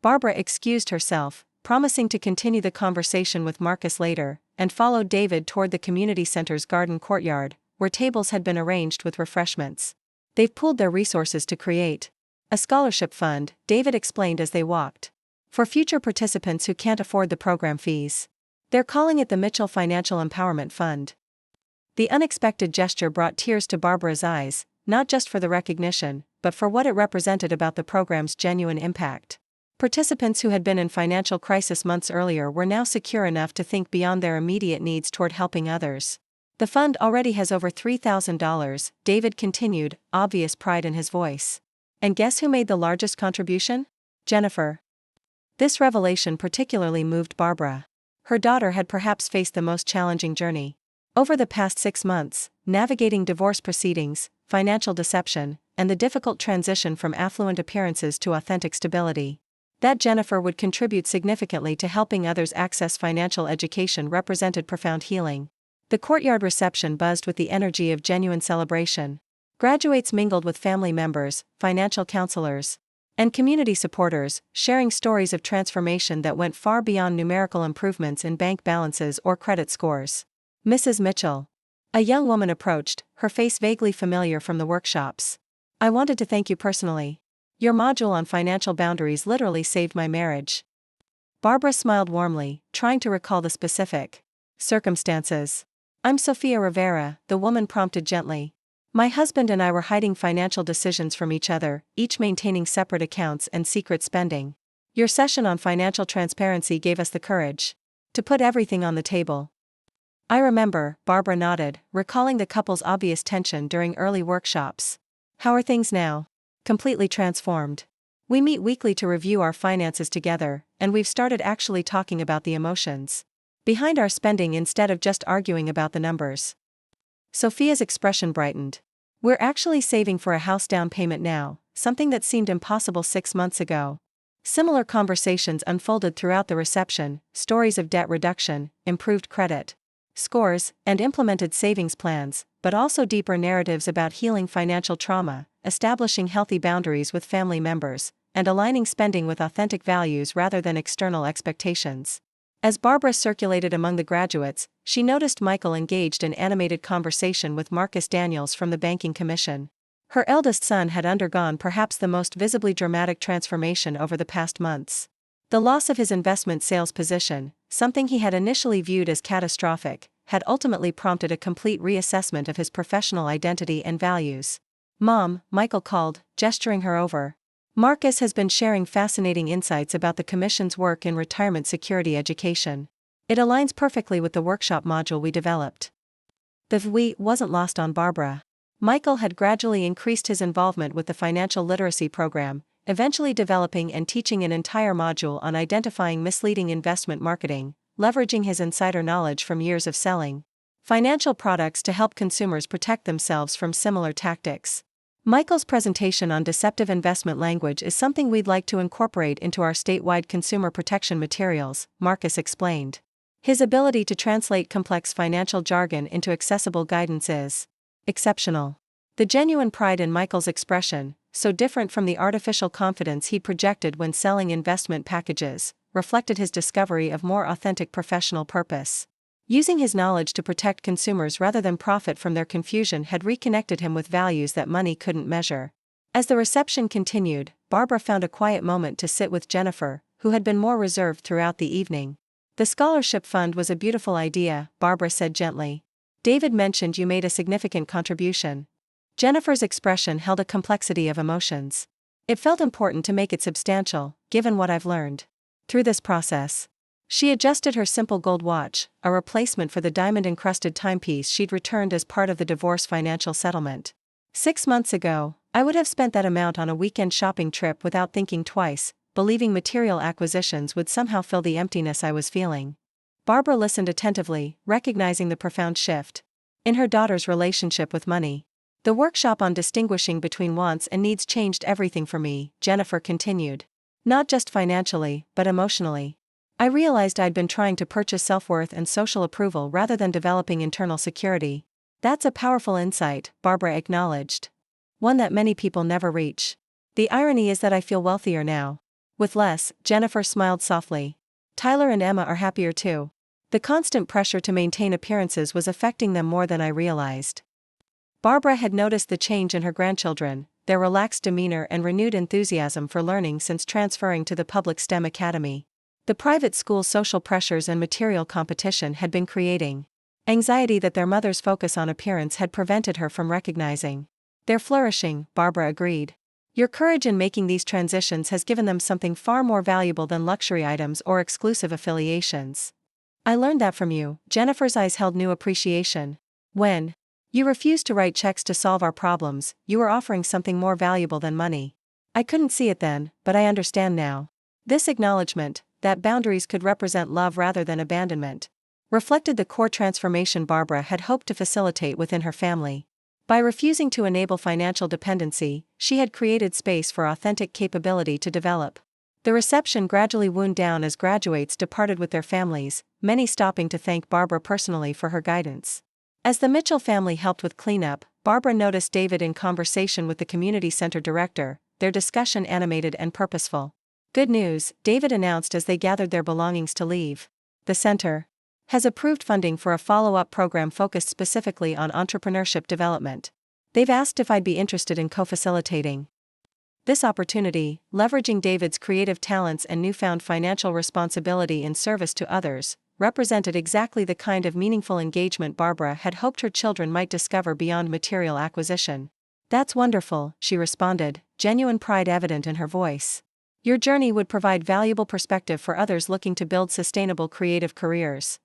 Barbara excused herself, promising to continue the conversation with Marcus later, and followed David toward the community center's garden courtyard, where tables had been arranged with refreshments. "They've pooled their resources to create a scholarship fund," David explained as they walked, "for future participants who can't afford the program fees. They're calling it the Mitchell Financial Empowerment Fund." The unexpected gesture brought tears to Barbara's eyes, not just for the recognition, but for what it represented about the program's genuine impact. Participants who had been in financial crisis months earlier were now secure enough to think beyond their immediate needs toward helping others. "The fund already has over $3,000, David continued, obvious pride in his voice. "And guess who made the largest contribution? Jennifer." This revelation particularly moved Barbara. her daughter had perhaps faced the most challenging journey. Over the past 6 months, navigating divorce proceedings, financial deception, and the difficult transition from affluent appearances to authentic stability. That Jennifer would contribute significantly to helping others access financial education represented profound healing. The courtyard reception buzzed with the energy of genuine celebration. Graduates mingled with family members, financial counselors, and community supporters, sharing stories of transformation that went far beyond numerical improvements in bank balances or credit scores. Mrs. Mitchell. A young woman approached, her face vaguely familiar from the workshops. I wanted to thank you personally. Your module on financial boundaries literally saved my marriage. Barbara smiled warmly, trying to recall the specific circumstances. I'm Sophia Rivera, the woman prompted gently. My husband and I were hiding financial decisions from each other, each maintaining separate accounts and secret spending. Your session on financial transparency gave us the courage to put everything on the table. I remember, Barbara nodded, recalling the couple's obvious tension during early workshops. How are things now? Completely transformed. We meet weekly to review our finances together, and we've started actually talking about the emotions behind our spending instead of just arguing about the numbers. Sophia's expression brightened. We're actually saving for a house down payment now, something that seemed impossible 6 months ago. Similar conversations unfolded throughout the reception, stories of debt reduction, improved credit scores, and implemented savings plans, but also deeper narratives about healing financial trauma, establishing healthy boundaries with family members, and aligning spending with authentic values rather than external expectations. As Barbara circulated among the graduates, she noticed Michael engaged in animated conversation with Marcus Daniels from the Banking Commission. Her eldest son had undergone perhaps the most visibly dramatic transformation over the past months. The loss of his investment sales position, something he had initially viewed as catastrophic, had ultimately prompted a complete reassessment of his professional identity and values. Mom, Michael called, gesturing her over. Marcus has been sharing fascinating insights about the Commission's work in retirement security education. It aligns perfectly with the workshop module we developed. The "we" wasn't lost on Barbara. Michael had gradually increased his involvement with the financial literacy program, eventually developing and teaching an entire module on identifying misleading investment marketing, leveraging his insider knowledge from years of selling financial products to help consumers protect themselves from similar tactics. Michael's presentation on deceptive investment language is something we'd like to incorporate into our statewide consumer protection materials, Marcus explained. His ability to translate complex financial jargon into accessible guidance is exceptional. The genuine pride in Michael's expression, so different from the artificial confidence he projected when selling investment packages, reflected his discovery of more authentic professional purpose. Using his knowledge to protect consumers rather than profit from their confusion had reconnected him with values that money couldn't measure. As the reception continued, Barbara found a quiet moment to sit with Jennifer, who had been more reserved throughout the evening. The scholarship fund was a beautiful idea, Barbara said gently. David mentioned you made a significant contribution. Jennifer's expression held a complexity of emotions. It felt important to make it substantial, given what I've learned through this process. She adjusted her simple gold watch, a replacement for the diamond-encrusted timepiece she'd returned as part of the divorce financial settlement. 6 months ago, I would have spent that amount on a weekend shopping trip without thinking twice, believing material acquisitions would somehow fill the emptiness I was feeling. Barbara listened attentively, recognizing the profound shift in her daughter's relationship with money. The workshop on distinguishing between wants and needs changed everything for me, Jennifer continued. Not just financially, but emotionally. I realized I'd been trying to purchase self-worth and social approval rather than developing internal security. That's a powerful insight, Barbara acknowledged. One that many people never reach. The irony is that I feel wealthier now. With less, Jennifer smiled softly. Tyler and Emma are happier too. The constant pressure to maintain appearances was affecting them more than I realized. Barbara had noticed the change in her grandchildren, their relaxed demeanor and renewed enthusiasm for learning since transferring to the public STEM academy. The private school's social pressures and material competition had been creating anxiety that their mother's focus on appearance had prevented her from recognizing. They're flourishing, Barbara agreed. Your courage in making these transitions has given them something far more valuable than luxury items or exclusive affiliations. I learned that from you. Jennifer's eyes held new appreciation. When you refused to write checks to solve our problems, you were offering something more valuable than money. I couldn't see it then, but I understand now. This acknowledgement, that boundaries could represent love rather than abandonment, reflected the core transformation Barbara had hoped to facilitate within her family. By refusing to enable financial dependency, she had created space for authentic capability to develop. The reception gradually wound down as graduates departed with their families, many stopping to thank Barbara personally for her guidance. As the Mitchell family helped with cleanup, Barbara noticed David in conversation with the community center director, their discussion animated and purposeful. "Good news," David announced as they gathered their belongings to leave. "The center has approved funding for a follow-up program focused specifically on entrepreneurship development. They've asked if I'd be interested in co-facilitating." This opportunity, leveraging David's creative talents and newfound financial responsibility in service to others, represented exactly the kind of meaningful engagement Barbara had hoped her children might discover beyond material acquisition. "That's wonderful," she responded, genuine pride evident in her voice. "Your journey would provide valuable perspective for others looking to build sustainable creative careers."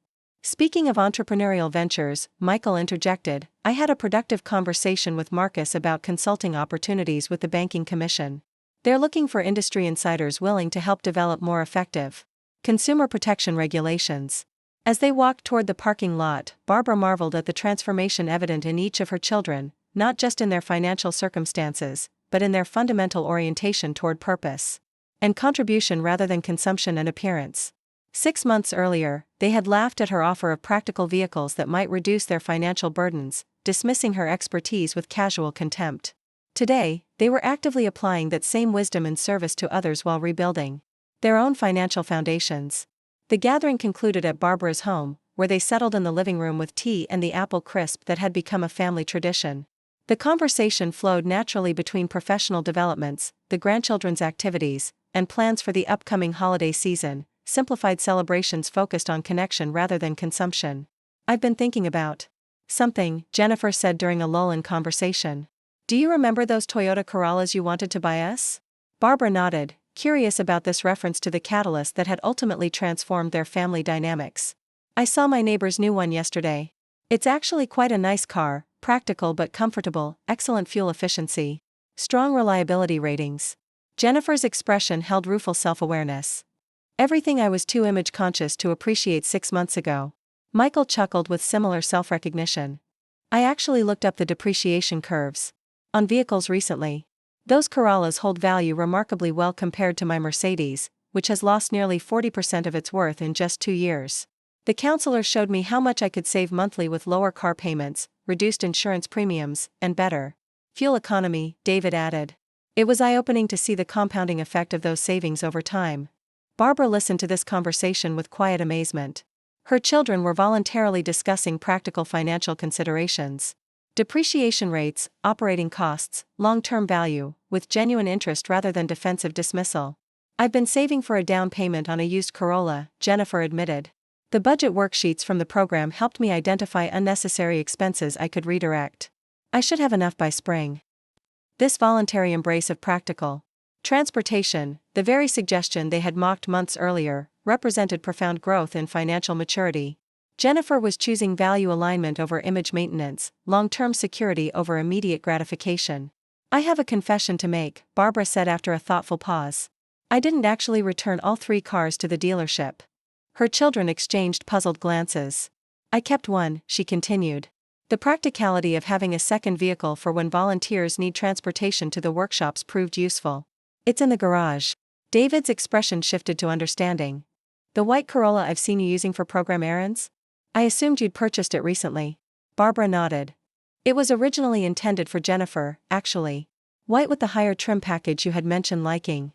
Speaking of entrepreneurial ventures, Michael interjected, "I had a productive conversation with Marcus about consulting opportunities with the Banking Commission. They're looking for industry insiders willing to help develop more effective consumer protection regulations." As they walked toward the parking lot, Barbara marveled at the transformation evident in each of her children, not just in their financial circumstances, but in their fundamental orientation toward purpose and contribution rather than consumption and appearance. 6 months earlier, they had laughed at her offer of practical vehicles that might reduce their financial burdens, dismissing her expertise with casual contempt. Today, they were actively applying that same wisdom in service to others while rebuilding their own financial foundations. The gathering concluded at Barbara's home, where they settled in the living room with tea and the apple crisp that had become a family tradition. The conversation flowed naturally between professional developments, the grandchildren's activities, and plans for the upcoming holiday season. Simplified celebrations focused on connection rather than consumption. "I've been thinking about something," Jennifer said during a lull in conversation. "Do you remember those Toyota Corollas you wanted to buy us?" Barbara nodded, curious about this reference to the catalyst that had ultimately transformed their family dynamics. "I saw my neighbor's new one yesterday. It's actually quite a nice car, practical but comfortable, excellent fuel efficiency, strong reliability ratings." Jennifer's expression held rueful self-awareness. "Everything I was too image-conscious to appreciate 6 months ago." Michael chuckled with similar self-recognition. "I actually looked up the depreciation curves on vehicles recently. Those Corollas hold value remarkably well compared to my Mercedes, which has lost nearly 40% of its worth in just 2 years. The counselor showed me how much I could save monthly with lower car payments, reduced insurance premiums, and better fuel economy," David added. It was eye-opening to see the compounding effect of those savings over time. Barbara listened to this conversation with quiet amazement. Her children were voluntarily discussing practical financial considerations. Depreciation rates, operating costs, long-term value, with genuine interest rather than defensive dismissal. "I've been saving for a down payment on a used Corolla," Jennifer admitted. "The budget worksheets from the program helped me identify unnecessary expenses I could redirect. I should have enough by spring." This voluntary embrace of practical transportation, the very suggestion they had mocked months earlier, represented profound growth in financial maturity. Jennifer was choosing value alignment over image maintenance, long-term security over immediate gratification. "I have a confession to make," Barbara said after a thoughtful pause. "I didn't actually return all 3 cars to the dealership." Her children exchanged puzzled glances. "I kept one," she continued. "The practicality of having a second vehicle for when volunteers need transportation to the workshops proved useful. It's in the garage." David's expression shifted to understanding. "The white Corolla I've seen you using for program errands? I assumed you'd purchased it recently." Barbara nodded. "It was originally intended for Jennifer, actually. White with the higher trim package you had mentioned liking."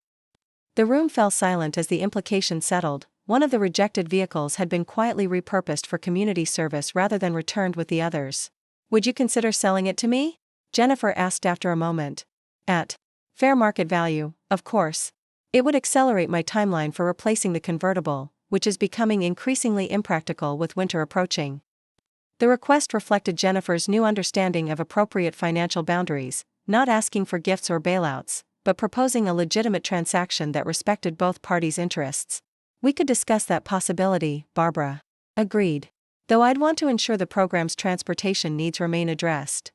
The room fell silent as the implication settled. One of the rejected vehicles had been quietly repurposed for community service rather than returned with the others. "Would you consider selling it to me?" Jennifer asked after a moment. "At fair market value, of course. It would accelerate my timeline for replacing the convertible, which is becoming increasingly impractical with winter approaching." The request reflected Jennifer's new understanding of appropriate financial boundaries, not asking for gifts or bailouts, but proposing a legitimate transaction that respected both parties' interests. "We could discuss that possibility," Barbara agreed. "Though I'd want to ensure the program's transportation needs remain addressed."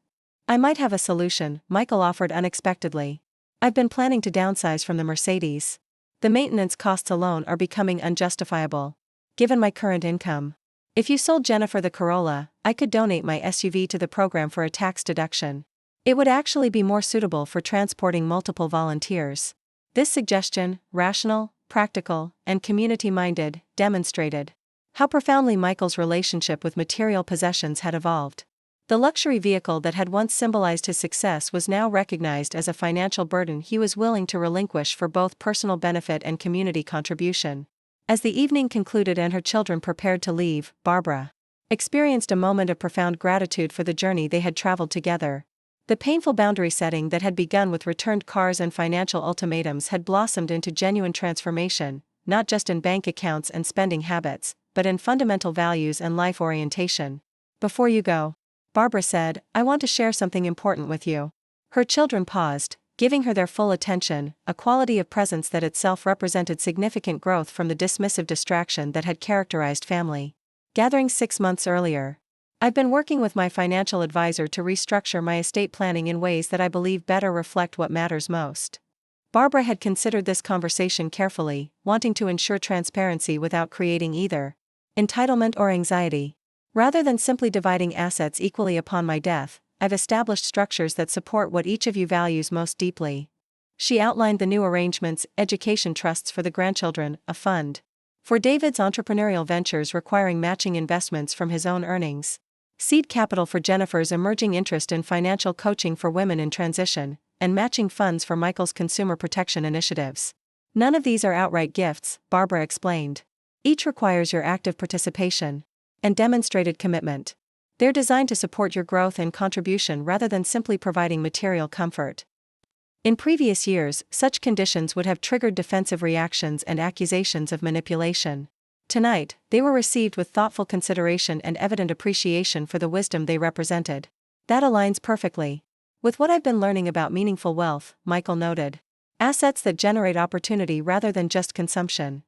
"I might have a solution," Michael offered unexpectedly. "I've been planning to downsize from the Mercedes." The maintenance costs alone are becoming unjustifiable. Given my current income. If you sold Jennifer the Corolla, I could donate my SUV to the program for a tax deduction. It would actually be more suitable for transporting multiple volunteers. This suggestion, rational, practical, and community-minded, demonstrated how profoundly Michael's relationship with material possessions had evolved. The luxury vehicle that had once symbolized his success was now recognized as a financial burden he was willing to relinquish for both personal benefit and community contribution. As the evening concluded and her children prepared to leave, Barbara experienced a moment of profound gratitude for the journey they had traveled together. The painful boundary setting that had begun with returned cars and financial ultimatums had blossomed into genuine transformation, not just in bank accounts and spending habits, but in fundamental values and life orientation. "Before you go," Barbara said, "I want to share something important with you." Her children paused, giving her their full attention, a quality of presence that itself represented significant growth from the dismissive distraction that had characterized family gatherings 6 months earlier. "I've been working with my financial advisor to restructure my estate planning in ways that I believe better reflect what matters most." Barbara had considered this conversation carefully, wanting to ensure transparency without creating either entitlement or anxiety. "Rather than simply dividing assets equally upon my death, I've established structures that support what each of you values most deeply." She outlined the new arrangements: education trusts for the grandchildren, a fund for David's entrepreneurial ventures requiring matching investments from his own earnings, seed capital for Jennifer's emerging interest in financial coaching for women in transition, and matching funds for Michael's consumer protection initiatives. "None of these are outright gifts," Barbara explained. "Each requires your active participation and demonstrated commitment. They're designed to support your growth and contribution rather than simply providing material comfort." In previous years, such conditions would have triggered defensive reactions and accusations of manipulation. Tonight, they were received with thoughtful consideration and evident appreciation for the wisdom they represented. "That aligns perfectly with what I've been learning about meaningful wealth," Michael noted. "Assets that generate opportunity rather than just consumption.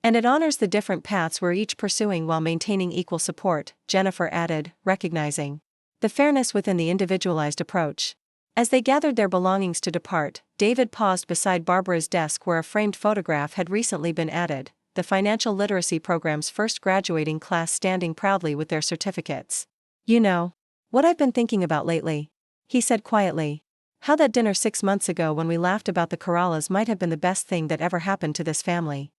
And it honors the different paths we're each pursuing while maintaining equal support," Jennifer added, recognizing the fairness within the individualized approach. As they gathered their belongings to depart, David paused beside Barbara's desk where a framed photograph had recently been added, the financial literacy program's first graduating class standing proudly with their certificates. "You know what I've been thinking about lately," he said quietly. "How that dinner 6 months ago when we laughed about the Corollas might have been the best thing that ever happened to this family."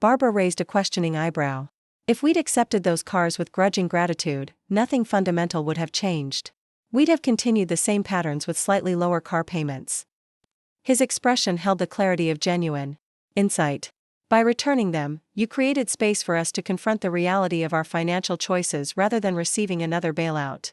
Barbara raised a questioning eyebrow. "If we'd accepted those cars with grudging gratitude, nothing fundamental would have changed. We'd have continued the same patterns with slightly lower car payments." His expression held the clarity of genuine insight. "By returning them, you created space for us to confront the reality of our financial choices rather than receiving another bailout."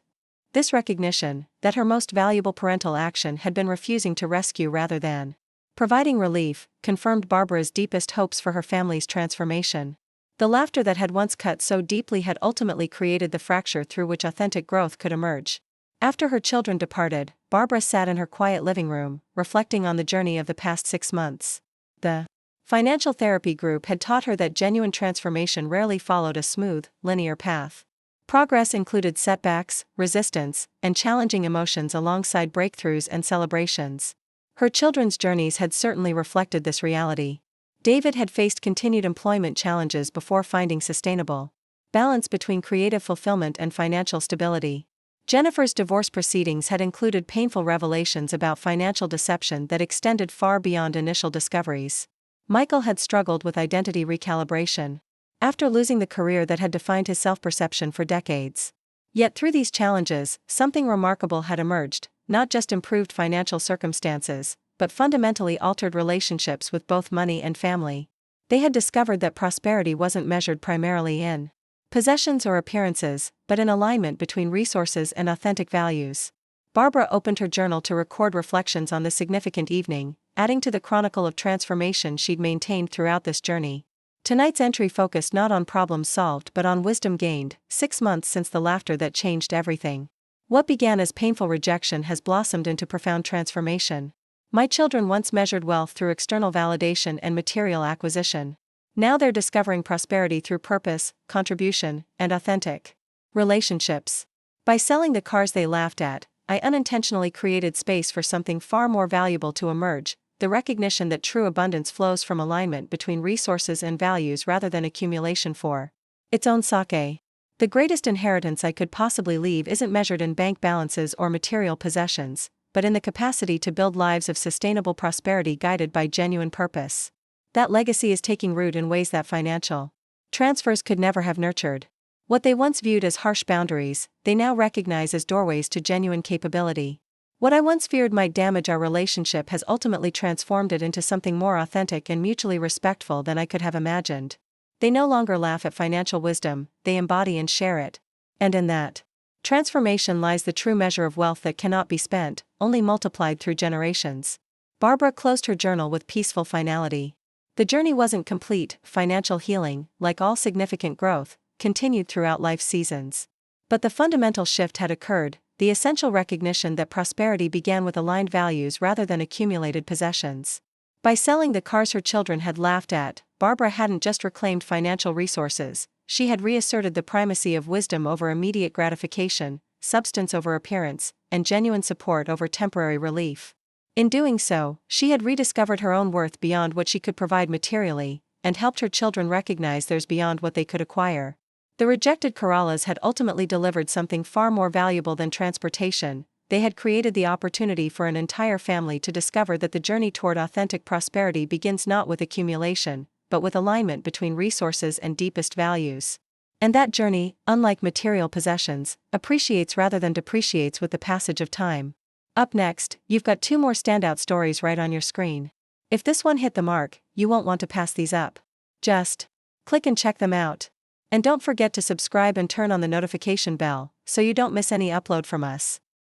This recognition, that her most valuable parental action had been refusing to rescue rather than providing relief, confirmed Barbara's deepest hopes for her family's transformation. The laughter that had once cut so deeply had ultimately created the fracture through which authentic growth could emerge. After her children departed, Barbara sat in her quiet living room, reflecting on the journey of the past 6 months. The financial therapy group had taught her that genuine transformation rarely followed a smooth, linear path. Progress included setbacks, resistance, and challenging emotions alongside breakthroughs and celebrations. Her children's journeys had certainly reflected this reality. David had faced continued employment challenges before finding sustainable balance between creative fulfillment and financial stability. Jennifer's divorce proceedings had included painful revelations about financial deception that extended far beyond initial discoveries. Michael had struggled with identity recalibration after losing the career that had defined his self-perception for decades. Yet through these challenges, something remarkable had emerged, not just improved financial circumstances, but fundamentally altered relationships with both money and family. They had discovered that prosperity wasn't measured primarily in possessions or appearances, but in alignment between resources and authentic values. Barbara opened her journal to record reflections on this significant evening, adding to the chronicle of transformation she'd maintained throughout this journey. Tonight's entry focused not on problems solved but on wisdom gained, 6 months since the laughter that changed everything. "What began as painful rejection has blossomed into profound transformation. My children once measured wealth through external validation and material acquisition. Now they're discovering prosperity through purpose, contribution, and authentic relationships. By selling the cars they laughed at, I unintentionally created space for something far more valuable to emerge, the recognition that true abundance flows from alignment between resources and values rather than accumulation for its own sake. The greatest inheritance I could possibly leave isn't measured in bank balances or material possessions, but in the capacity to build lives of sustainable prosperity guided by genuine purpose. That legacy is taking root in ways that financial transfers could never have nurtured. What they once viewed as harsh boundaries, they now recognize as doorways to genuine capability. What I once feared might damage our relationship has ultimately transformed it into something more authentic and mutually respectful than I could have imagined. They no longer laugh at financial wisdom, they embody and share it. And in that transformation lies the true measure of wealth that cannot be spent, only multiplied through generations. Barbara closed her journal with peaceful finality. The journey wasn't complete. Financial healing, like all significant growth, continued throughout life's seasons. But the fundamental shift had occurred, the essential recognition that prosperity began with aligned values rather than accumulated possessions. By selling the cars her children had laughed at, Barbara hadn't just reclaimed financial resources, she had reasserted the primacy of wisdom over immediate gratification, substance over appearance, and genuine support over temporary relief. In doing so, she had rediscovered her own worth beyond what she could provide materially, and helped her children recognize theirs beyond what they could acquire. The rejected Carollas had ultimately delivered something far more valuable than transportation. They had created the opportunity for an entire family to discover that the journey toward authentic prosperity begins not with accumulation, but with alignment between resources and deepest values. And that journey, unlike material possessions, appreciates rather than depreciates with the passage of time. Up next, you've got 2 more standout stories right on your screen. If this one hit the mark, you won't want to pass these up. Just click and check them out. And don't forget to subscribe and turn on the notification bell, so you don't miss any upload from us.